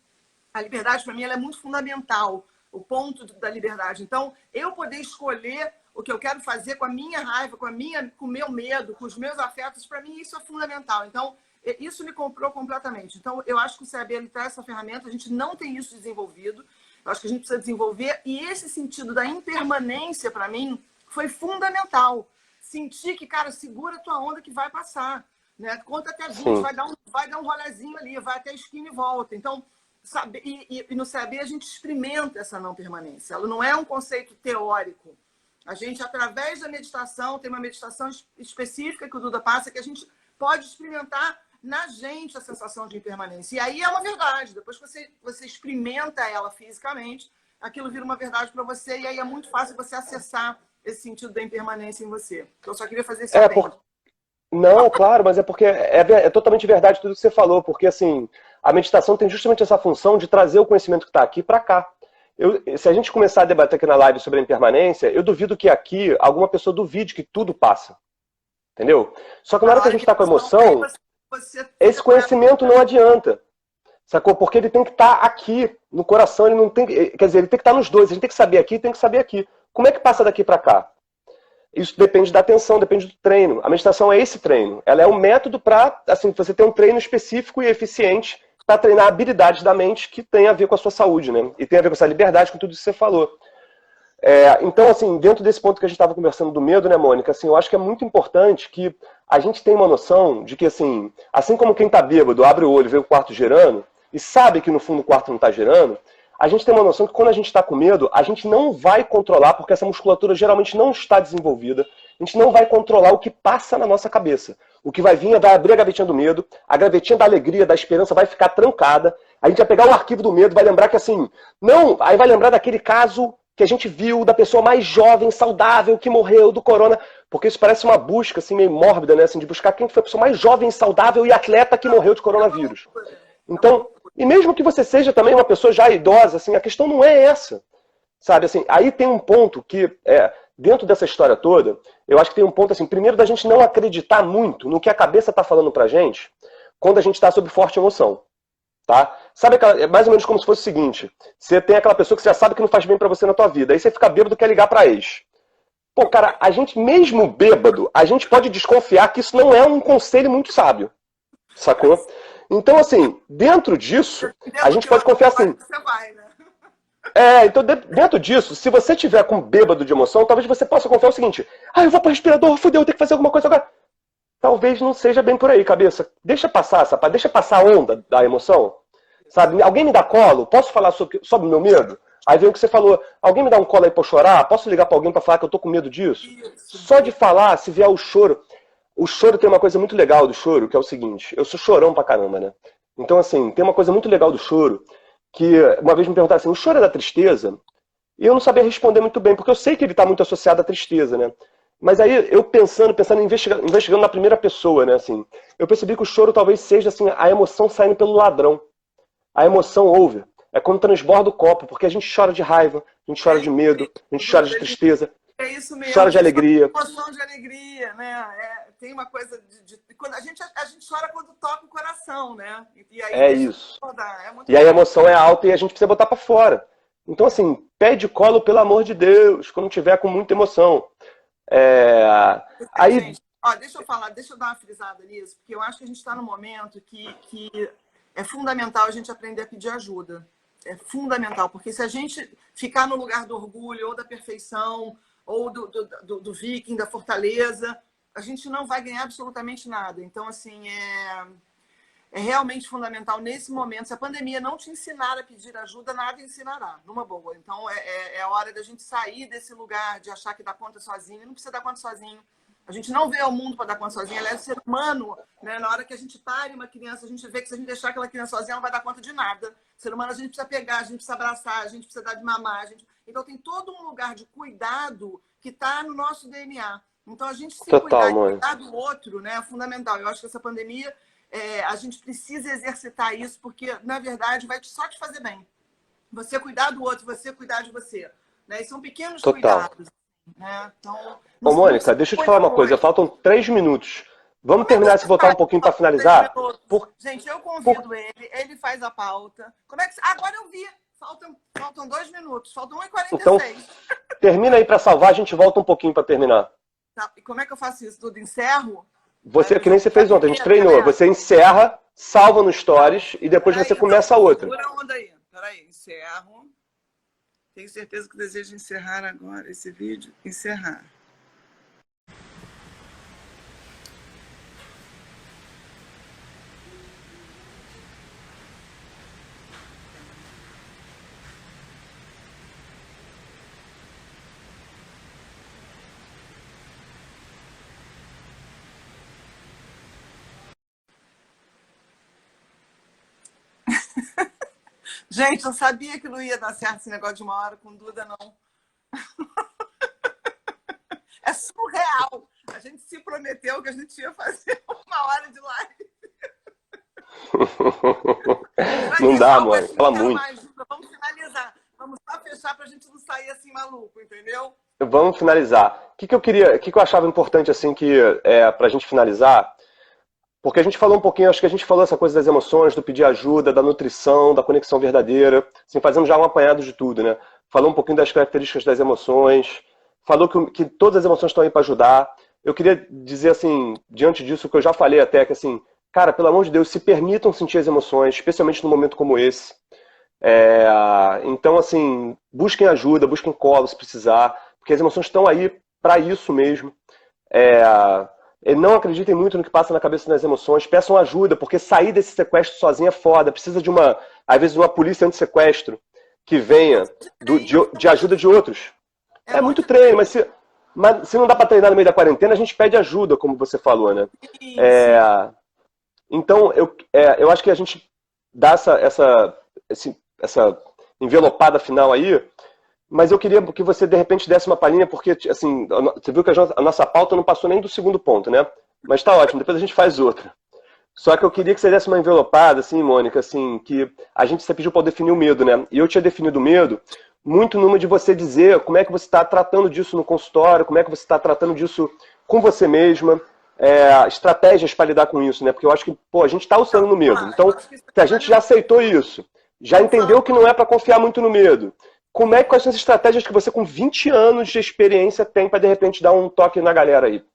a liberdade, para mim, ela é muito fundamental, o ponto da liberdade. Então, eu poder escolher o que eu quero fazer com a minha raiva, com o meu medo, com os meus afetos, para mim isso é fundamental. Então, isso me comprou completamente. Então, eu acho que o CAB ele traz essa ferramenta, a gente não tem isso desenvolvido, eu acho que a gente precisa desenvolver, e esse sentido da impermanência, para mim, foi fundamental. Sentir que, cara, segura a tua onda que vai passar. Né? Conta até 20, vai dar um rolezinho ali, vai até a esquina e volta. Então, e no CAB a gente experimenta essa não permanência. Ela não é um conceito teórico. A gente, através da meditação, tem uma meditação específica que o Duda passa, que a gente pode experimentar na gente a sensação de impermanência. E aí é uma verdade. Depois que você experimenta ela fisicamente, aquilo vira uma verdade para você, e aí é muito fácil você acessar esse sentido da impermanência em você. Eu só queria fazer esse adendo. Não, claro, mas é porque é totalmente verdade tudo que você falou, porque assim, a meditação tem justamente essa função de trazer o conhecimento que está aqui para cá. Se a gente começar a debater aqui na live sobre a impermanência, eu duvido que aqui alguma pessoa duvide que tudo passa. Entendeu? Só que na hora que a gente está com emoção, esse conhecimento não adianta. Sacou? Porque ele tem que estar aqui, no coração, ele não tem. Quer dizer, ele tem que estar nos dois. A gente tem que saber aqui e tem que saber aqui. Como é que passa daqui para cá? Isso depende da atenção, depende do treino. A meditação é esse treino. Ela é um método para assim, você ter um treino específico e eficiente para treinar habilidades da mente que tem a ver com a sua saúde, né? E tem a ver com essa liberdade, com tudo isso que você falou. Então, assim, dentro desse ponto que a gente estava conversando do medo, né, Mônica, assim, eu acho que é muito importante que a gente tenha uma noção de que, assim como quem está bêbado abre o olho e vê o quarto girando, e sabe que no fundo o quarto não está girando, a gente tem uma noção que quando a gente está com medo, a gente não vai controlar, porque essa musculatura geralmente não está desenvolvida, a gente não vai controlar o que passa na nossa cabeça. O que vai vir é vai abrir a gavetinha do medo, a gavetinha da alegria, da esperança vai ficar trancada, a gente vai pegar o arquivo do medo, vai lembrar que assim, não, aí vai lembrar daquele caso que a gente viu da pessoa mais jovem, saudável, que morreu do corona, porque isso parece uma busca assim, meio mórbida, né? Assim, de buscar quem foi a pessoa mais jovem, saudável e atleta que morreu de coronavírus. Então, e mesmo que você seja também uma pessoa já idosa, assim, a questão não é essa. Sabe, assim, aí tem um ponto que, dentro dessa história toda, eu acho que tem um ponto, assim, primeiro da gente não acreditar muito no que a cabeça está falando pra gente quando a gente está sob forte emoção. Tá? Sabe é mais ou menos como se fosse o seguinte: você tem aquela pessoa que você já sabe que não faz bem pra você na tua vida, aí você fica bêbado e quer ligar pra ex. Pô, cara, a gente mesmo bêbado, a gente pode desconfiar que isso não é um conselho muito sábio, sacou? Então, assim, dentro disso, a gente pode confiar assim. Então dentro disso, se você tiver com bêbado de emoção, talvez você possa confiar o seguinte: eu vou pro respirador, fudeu, eu tenho que fazer alguma coisa agora. Talvez não seja bem por aí, cabeça. Deixa passar, sabe? Deixa passar a onda da emoção. Sabe? Alguém me dá colo? Posso falar sobre o meu medo? Aí vem o que você falou. Alguém me dá um colo aí pra eu chorar? Posso ligar pra alguém pra falar que eu tô com medo disso? Só de falar, se vier o choro. O choro tem uma coisa muito legal do choro, que é o seguinte: eu sou chorão pra caramba, né? Então, assim, tem uma coisa muito legal do choro, que uma vez me perguntaram assim: o choro é da tristeza? E eu não sabia responder muito bem, porque eu sei que ele tá muito associado à tristeza, né? Mas aí eu pensando, investigando na primeira pessoa, né, assim, eu percebi que o choro talvez seja assim, a emoção saindo pelo ladrão. A emoção over. É quando transborda o copo, porque a gente chora de raiva, a gente chora de medo, a gente chora de tristeza, isso mesmo, chora de alegria. Emoção de alegria, né? Tem uma coisa quando a gente chora quando toca o coração, né? E aí isso. E aí a emoção é alta e a gente precisa botar pra fora. Então, assim, pede colo, pelo amor de Deus, quando tiver com muita emoção. Aí... Gente, deixa eu dar uma frisada nisso, porque eu acho que a gente está num momento que é fundamental a gente aprender a pedir ajuda. É fundamental, porque se a gente ficar no lugar do orgulho, ou da perfeição, ou do viking, da fortaleza, a gente não vai ganhar absolutamente nada. Então, assim, é realmente fundamental nesse momento. Se a pandemia não te ensinar a pedir ajuda, nada ensinará, numa boa. Então, é a hora da gente sair desse lugar de achar que dá conta sozinho. Não precisa dar conta sozinho. A gente não vê o mundo para dar conta sozinho. Aliás, o ser humano, né, na hora que a gente pare uma criança, a gente vê que se a gente deixar aquela criança sozinha, ela não vai dar conta de nada. O ser humano, a gente precisa pegar, a gente precisa abraçar, a gente precisa dar de mamar. Então, tem todo um lugar de cuidado que está no nosso DNA. Então, a gente se cuidar e cuidar do outro, né, é fundamental. Eu acho que essa pandemia... a gente precisa exercitar isso, porque, na verdade, vai só te fazer bem. Você cuidar do outro, você cuidar de você. Né? E são pequenos cuidados. Né? Então, Mônica, deixa eu te falar uma coisa. Faltam 3 minutos. Vamos terminar se voltar um pouquinho para finalizar? Gente, eu convido ele faz a pauta. Agora eu vi. Faltam 2 minutos. Faltam 1h46. Então, termina aí para salvar, a gente volta um pouquinho para terminar. Tá. E como é que eu faço isso? Tudo encerro? Você, que nem você fez ontem, a gente treinou. Você encerra, salva no Stories e depois você começa a outra. Segura a onda aí. Peraí, encerro. Tenho certeza que desejo encerrar agora esse vídeo. Encerrar. Gente, eu sabia que não ia dar certo esse negócio de 1 hora com Duda, não. É surreal. A gente se prometeu que a gente ia fazer 1 hora de live. Não dá, mãe. Fala muito. Vamos finalizar. Vamos só fechar pra gente não sair assim maluco, entendeu? Vamos finalizar. O que eu achava importante, assim, pra gente finalizar... Porque a gente falou um pouquinho, acho que a gente falou essa coisa das emoções, do pedir ajuda, da nutrição, da conexão verdadeira, assim, fazendo já um apanhado de tudo, né? Falou um pouquinho das características das emoções, falou que todas as emoções estão aí para ajudar. Eu queria dizer, assim, diante disso, que eu já falei até, que assim, cara, pelo amor de Deus, se permitam sentir as emoções, especialmente num momento como esse. É, então, assim, busquem ajuda, busquem colo se precisar, porque as emoções estão aí para isso mesmo. É, não acreditem muito no que passa na cabeça das emoções, peçam ajuda, porque sair desse sequestro sozinho é foda. Precisa de às vezes, uma polícia anti-sequestro que venha de ajuda de outros. É muito treino, mas se não dá para treinar no meio da quarentena, a gente pede ajuda, como você falou, né? Sim. Então, eu acho que a gente dá essa envelopada final aí, mas eu queria que você, de repente, desse uma palhinha, porque, assim, você viu que a nossa pauta não passou nem do segundo ponto, né? Mas tá ótimo, depois a gente faz outra. Só que eu queria que você desse uma envelopada, assim, Mônica, assim, que você pediu para eu definir o medo, né? E eu tinha definido o medo muito numa de você dizer como é que você está tratando disso no consultório, como é que você está tratando disso com você mesma, estratégias para lidar com isso, né? Porque eu acho que, pô, a gente está usando no medo. Então, se a gente já aceitou isso, já entendeu que não é para confiar muito no medo. Quais são as estratégias que você, com 20 anos de experiência, tem para, de repente, dar um toque na galera aí?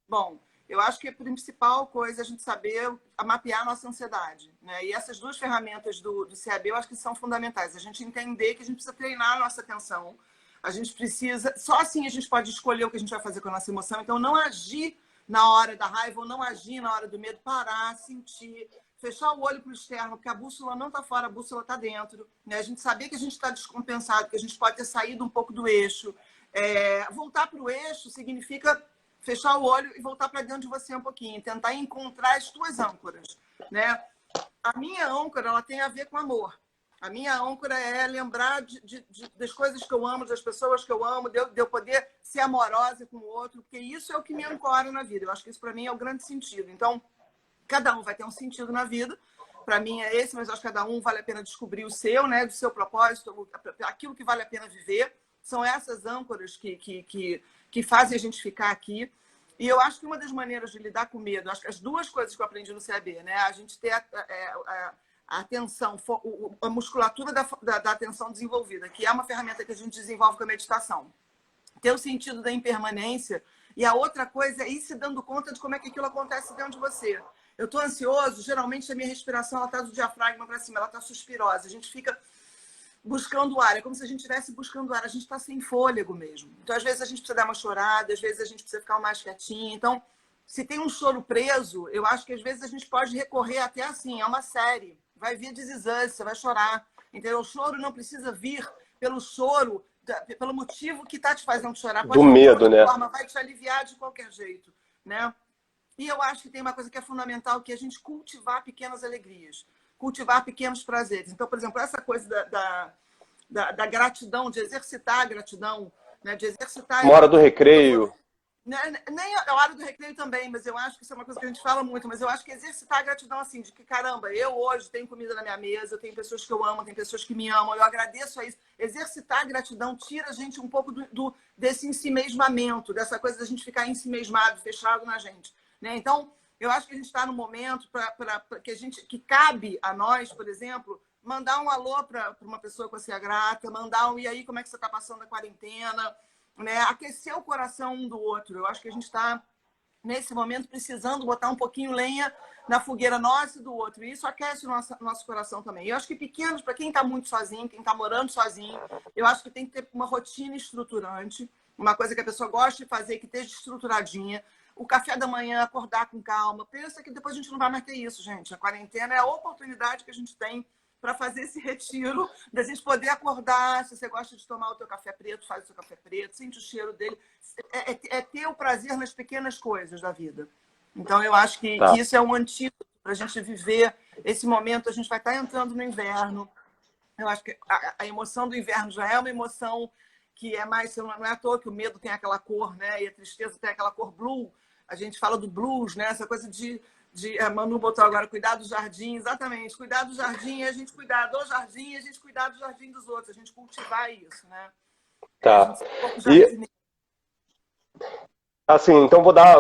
Bom, eu acho que a principal coisa é a gente saber mapear a nossa ansiedade, né? E essas duas ferramentas do CAB eu acho que são fundamentais. A gente entender que a gente precisa treinar a nossa atenção, a gente precisa... Só assim a gente pode escolher o que a gente vai fazer com a nossa emoção. Então, não agir na hora da raiva ou não agir na hora do medo, parar, sentir, fechar o olho para o externo, porque a bússola não está fora, a bússola está dentro, né? A gente saber que a gente está descompensado, que a gente pode ter saído um pouco do eixo. Voltar para o eixo significa fechar o olho e voltar para dentro de você um pouquinho, tentar encontrar as tuas âncoras, né? A minha âncora, ela tem a ver com amor. A minha âncora é lembrar das coisas que eu amo, das pessoas que eu amo, de eu poder ser amorosa com o outro, porque isso é o que me ancora na vida. Eu acho que isso, para mim, é o grande sentido. Então, cada um vai ter um sentido na vida. Para mim é esse, mas eu acho que cada um vale a pena descobrir o seu, né? Do seu propósito, aquilo que vale a pena viver. São essas âncoras que fazem a gente ficar aqui. E eu acho que uma das maneiras de lidar com medo, acho que as duas coisas que eu aprendi no CAB, né? A gente ter a atenção, a musculatura da atenção desenvolvida, que é uma ferramenta que a gente desenvolve com a meditação. Ter o sentido da impermanência. E a outra coisa é ir se dando conta de como é que aquilo acontece dentro de você. Eu estou ansioso, geralmente a minha respiração está do diafragma para cima, ela está suspirosa. A gente fica buscando ar, é como se a gente estivesse buscando ar, a gente está sem fôlego mesmo. Então, às vezes, a gente precisa dar uma chorada, às vezes a gente precisa ficar mais quietinho. Então, se tem um choro preso, eu acho que às vezes a gente pode recorrer até assim, é uma série. Vai vir This Is Us, você vai chorar. Entendeu? O choro não precisa vir pelo choro, pelo motivo que está te fazendo chorar. Pode do medo, né? Forma, vai te aliviar de qualquer jeito, né? E eu acho que tem uma coisa que é fundamental, que é a gente cultivar pequenas alegrias, cultivar pequenos prazeres. Então, por exemplo, essa coisa da gratidão, de exercitar a gratidão, né? De exercitar... Uma hora do recreio. Nem a hora do recreio também, mas eu acho que isso é uma coisa que a gente fala muito, mas eu acho que exercitar a gratidão assim, de que, caramba, eu hoje tenho comida na minha mesa, eu tenho pessoas que eu amo, tem pessoas que me amam, eu agradeço a isso. Exercitar a gratidão tira a gente um pouco desse ensimesmamento, dessa coisa da gente ficar ensimesmado, fechado na gente, né? Então, eu acho que a gente está no momento que cabe a nós, por exemplo, mandar um alô para uma pessoa que você é grata, mandar um e aí, como é que você está passando a quarentena, né? Aquecer o coração um do outro. Eu acho que a gente está, nesse momento, precisando botar um pouquinho lenha na fogueira nossa e do outro. E isso aquece o nosso coração também. Eu acho que pequenos, para quem está muito sozinho, quem está morando sozinho, eu acho que tem que ter uma rotina estruturante, uma coisa que a pessoa gosta de fazer, que esteja estruturadinha. O café da manhã, acordar com calma. Pensa que depois a gente não vai mais ter isso, gente. A quarentena é a oportunidade que a gente tem para fazer esse retiro, da gente poder acordar. Se você gosta de tomar o teu café preto, faz o seu café preto, sente o cheiro dele. É ter o prazer nas pequenas coisas da vida. Então, eu acho que isso é um antídoto para a gente viver esse momento. A gente vai estar entrando no inverno. Eu acho que a emoção do inverno já é uma emoção que é mais... Não é à toa que o medo tem aquela cor, né? E a tristeza tem aquela cor blue. A gente fala do blues, né? Essa coisa a Manu botou agora, cuidar do jardim, exatamente. Cuidar do jardim, a gente cuidar do jardim, a gente cuidar do jardim dos outros, a gente cultivar isso, né? Tá. Assim, então vou dar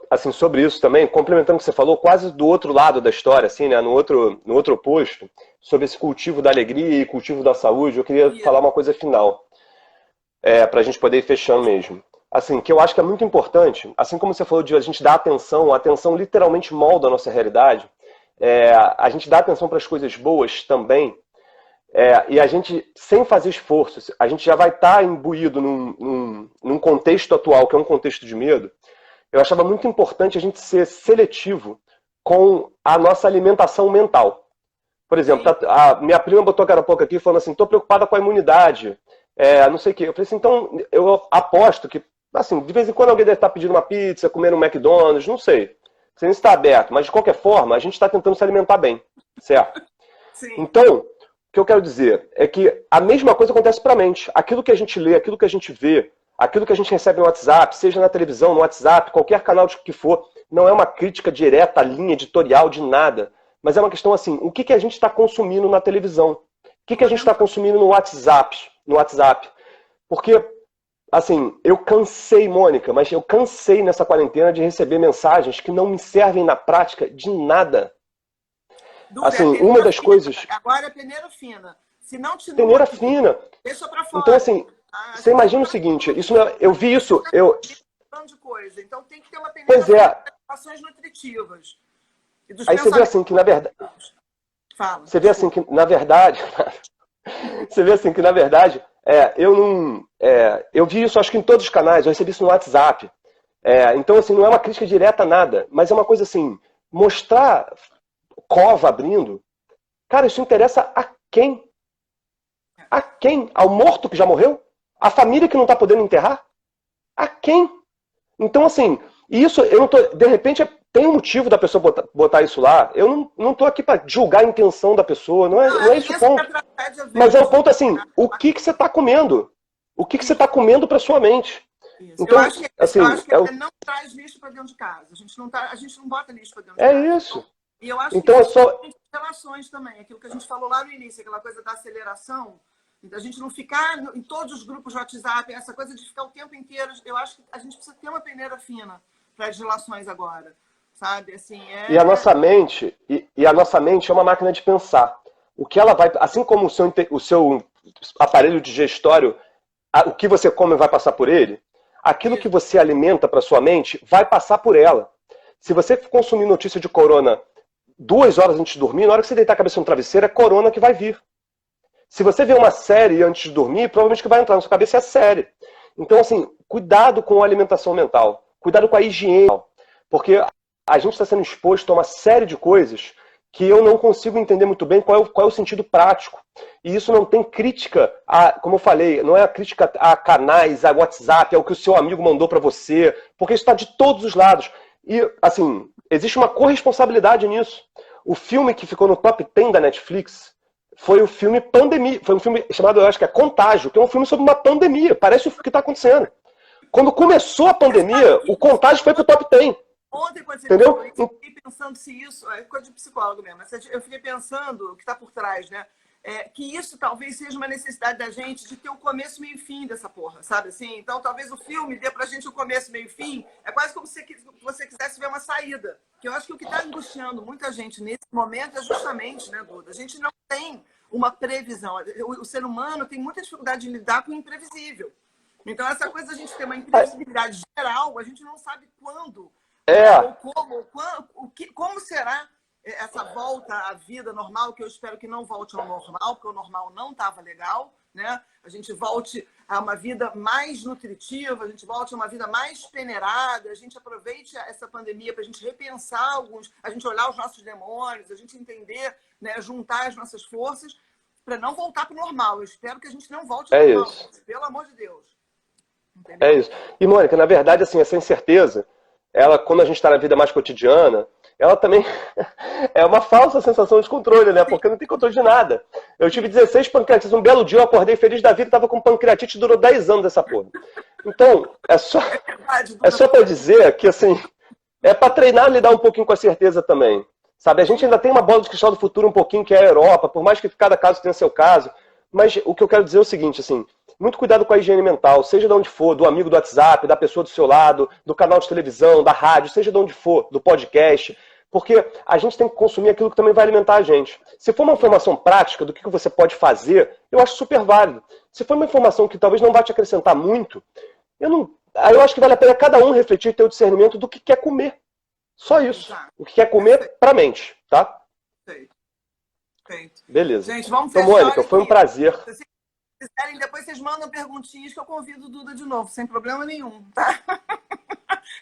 assim, sobre isso também, complementando o que você falou, quase do outro lado da história, assim, né? No outro oposto, sobre esse cultivo da alegria e cultivo da saúde, eu queria falar uma coisa final, para a gente poder ir fechando mesmo. assim, que eu acho que é muito importante, assim como você falou de a gente dar atenção, a atenção literalmente molda a nossa realidade, a gente dá atenção para as coisas boas também, e a gente, sem fazer esforços, a gente já vai estar imbuído num contexto atual, que é um contexto de medo. Eu achava muito importante a gente ser seletivo com a nossa alimentação mental. Por exemplo, a minha prima botou agora há pouco aqui falando assim, estou preocupada com a imunidade, não sei o quê. Eu falei assim, então eu aposto que, assim, de vez em quando alguém deve estar pedindo uma pizza, comendo um McDonald's, não sei. Você não está aberto, mas de qualquer forma, a gente está tentando se alimentar bem, certo? Sim. Então, o que eu quero dizer é que a mesma coisa acontece para a mente. Aquilo que a gente lê, aquilo que a gente vê, aquilo que a gente recebe no WhatsApp, seja na televisão, no WhatsApp, qualquer canal que for, não é uma crítica direta, linha editorial de nada. Mas é uma questão assim, o que a gente está consumindo na televisão? O que a gente está consumindo no WhatsApp? Porque, assim, eu cansei, Mônica, mas eu cansei nessa quarentena de receber mensagens que não me servem na prática de nada. Duda, assim, uma das coisas... Agora é peneira fina. Se não te peneira fina. Deixa pra fora. Então, assim, você imagina o seguinte, eu vi isso... De coisa. Então tem que ter uma peneira pois é. de ações nutritivas. Aí você vê assim que, na verdade... Fala. Você vê assim que, na verdade... você vê assim que, na verdade, eu não... eu vi isso, acho que em todos os canais, eu recebi isso no WhatsApp. Então, assim, não é uma crítica direta a nada, mas é uma coisa assim, mostrar cova abrindo, cara, isso interessa a quem? A quem? Ao morto que já morreu? A família que não está podendo enterrar? A quem? Então, assim, isso, eu não tô... De repente, tem um motivo da pessoa botar isso lá. Eu não estou aqui para julgar a intenção da pessoa, não é esse o ponto. Mas é o ponto assim, o que você está comendo? O que você está comendo para sua mente? Isso. Então, eu acho que não traz lixo para dentro de casa. A gente não bota lixo para dentro de casa. É isso. E eu acho então, que só... relações também. Aquilo que a gente falou lá no início, aquela coisa da aceleração. A gente não ficar em todos os grupos de WhatsApp, essa coisa de ficar o tempo inteiro. Eu acho que a gente precisa ter uma peneira fina para as relações agora. Sabe? Assim, E a nossa mente, a nossa mente é uma máquina de pensar. O que ela vai, assim como o seu aparelho digestório, o que você come vai passar por ele, aquilo que você alimenta para sua mente vai passar por ela. Se você consumir notícia de corona 2 horas antes de dormir, na hora que você deitar a cabeça no travesseiro, é corona que vai vir. Se você vê uma série antes de dormir, provavelmente o que vai entrar na sua cabeça é a série. Então, assim, cuidado com a alimentação mental. Cuidado com a higiene. Porque a gente está sendo exposto a uma série de coisas que eu não consigo entender muito bem qual é o sentido prático. E isso não tem crítica, como eu falei, não é a crítica a canais, a WhatsApp, ao que o seu amigo mandou para você, porque isso está de todos os lados. E, assim, existe uma corresponsabilidade nisso. O filme que ficou no top 10 da Netflix foi o filme Pandemia. Foi um filme chamado, eu acho que é Contágio, que é um filme sobre uma pandemia. Parece o que está acontecendo. Quando começou a pandemia, o Contágio foi para o top 10. Ontem, quando você entendeu? falou isso, eu fiquei pensando se isso... É coisa de psicólogo mesmo. Mas eu fiquei pensando o que está por trás, né? Que isso talvez seja uma necessidade da gente de ter o começo, meio e fim dessa porra, sabe assim? Então, talvez o filme dê pra gente o começo, meio e fim. É quase como se você quisesse ver uma saída. Que eu acho que o que está angustiando muita gente nesse momento é justamente, né, Duda? A gente não tem uma previsão. O ser humano tem muita dificuldade de lidar com o imprevisível. Então, essa coisa da gente ter uma imprevisibilidade geral, a gente não sabe quando, ou como será essa volta à vida normal, que eu espero que não volte ao normal, porque o normal não estava legal, né? A gente volte a uma vida mais nutritiva, a gente volte a uma vida mais peneirada, a gente aproveite essa pandemia para a gente repensar a gente olhar os nossos demônios, a gente entender, né, juntar as nossas forças para não voltar para o normal. Eu espero que a gente não volte ao normal, pelo amor de Deus. Entendeu? É isso. E, Mônica, na verdade, assim, essa incerteza, ela, quando a gente está na vida mais cotidiana, ela também é uma falsa sensação de controle, né? Porque não tem controle de nada. Eu tive 16 pancreatites. Um belo dia eu acordei feliz da vida e estava com pancreatite, durou 10 anos essa porra. Então, é só para dizer que, assim, é para treinar e lidar um pouquinho com a certeza também. Sabe, a gente ainda tem uma bola de cristal do futuro um pouquinho, que é a Europa, por mais que cada caso tenha seu caso. Mas o que eu quero dizer é o seguinte, assim, muito cuidado com a higiene mental, seja de onde for, do amigo do WhatsApp, da pessoa do seu lado, do canal de televisão, da rádio, seja de onde for, do podcast, porque a gente tem que consumir aquilo que também vai alimentar a gente. Se for uma informação prática do que você pode fazer, eu acho super válido. Se for uma informação que talvez não vá te acrescentar muito, Aí eu acho que vale a pena cada um refletir, ter o discernimento do que quer comer. Só isso. Exato. O que quer comer para a mente, tá? Perfeito. Perfeito. Beleza. Gente, vamos Então, fechar Mônica, foi um aqui. prazer. Se quiserem, depois vocês mandam perguntinhas que eu convido o Duda de novo, sem problema nenhum, tá?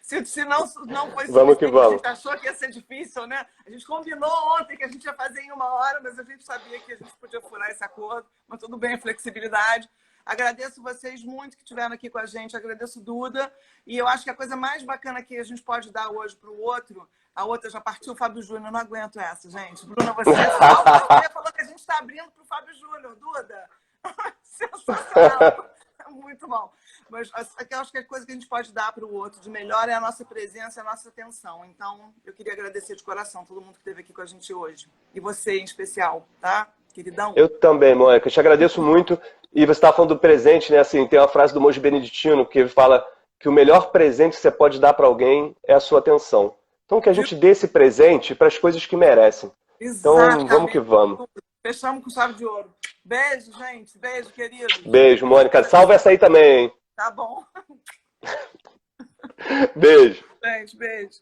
Se não foi Vamos que suficiente, a vamos. gente achou que ia ser difícil, né? A gente combinou ontem que a gente ia fazer em 1 hora, mas a gente sabia que a gente podia furar esse acordo, mas tudo bem, a flexibilidade. Agradeço vocês muito que estiveram aqui com a gente, agradeço Duda, e eu acho que a coisa mais bacana que a gente pode dar hoje para o outro, a outra já partiu, o Fábio Júnior, não aguento essa, gente. Bruna, você falou que a gente está abrindo para o Fábio Júnior, Duda. Sensacional. Muito bom. Mas eu acho que a coisa que a gente pode dar para o outro de melhor é a nossa presença, a nossa atenção. Então, eu queria agradecer de coração todo mundo que esteve aqui com a gente hoje. E você em especial, tá, queridão? Eu também, Mônica. Eu te agradeço muito. E você estava falando do presente, né? Assim, tem uma frase do monge beneditino que ele fala que o melhor presente que você pode dar para alguém é a sua atenção. Então, que a gente dê esse presente para as coisas que merecem. Então, vamos que vamos. Fechamos com chave de ouro. Beijo, gente. Beijo, querido. Beijo, Mônica. Salva essa aí também, hein? Tá bom. Beijo. Gente, beijo.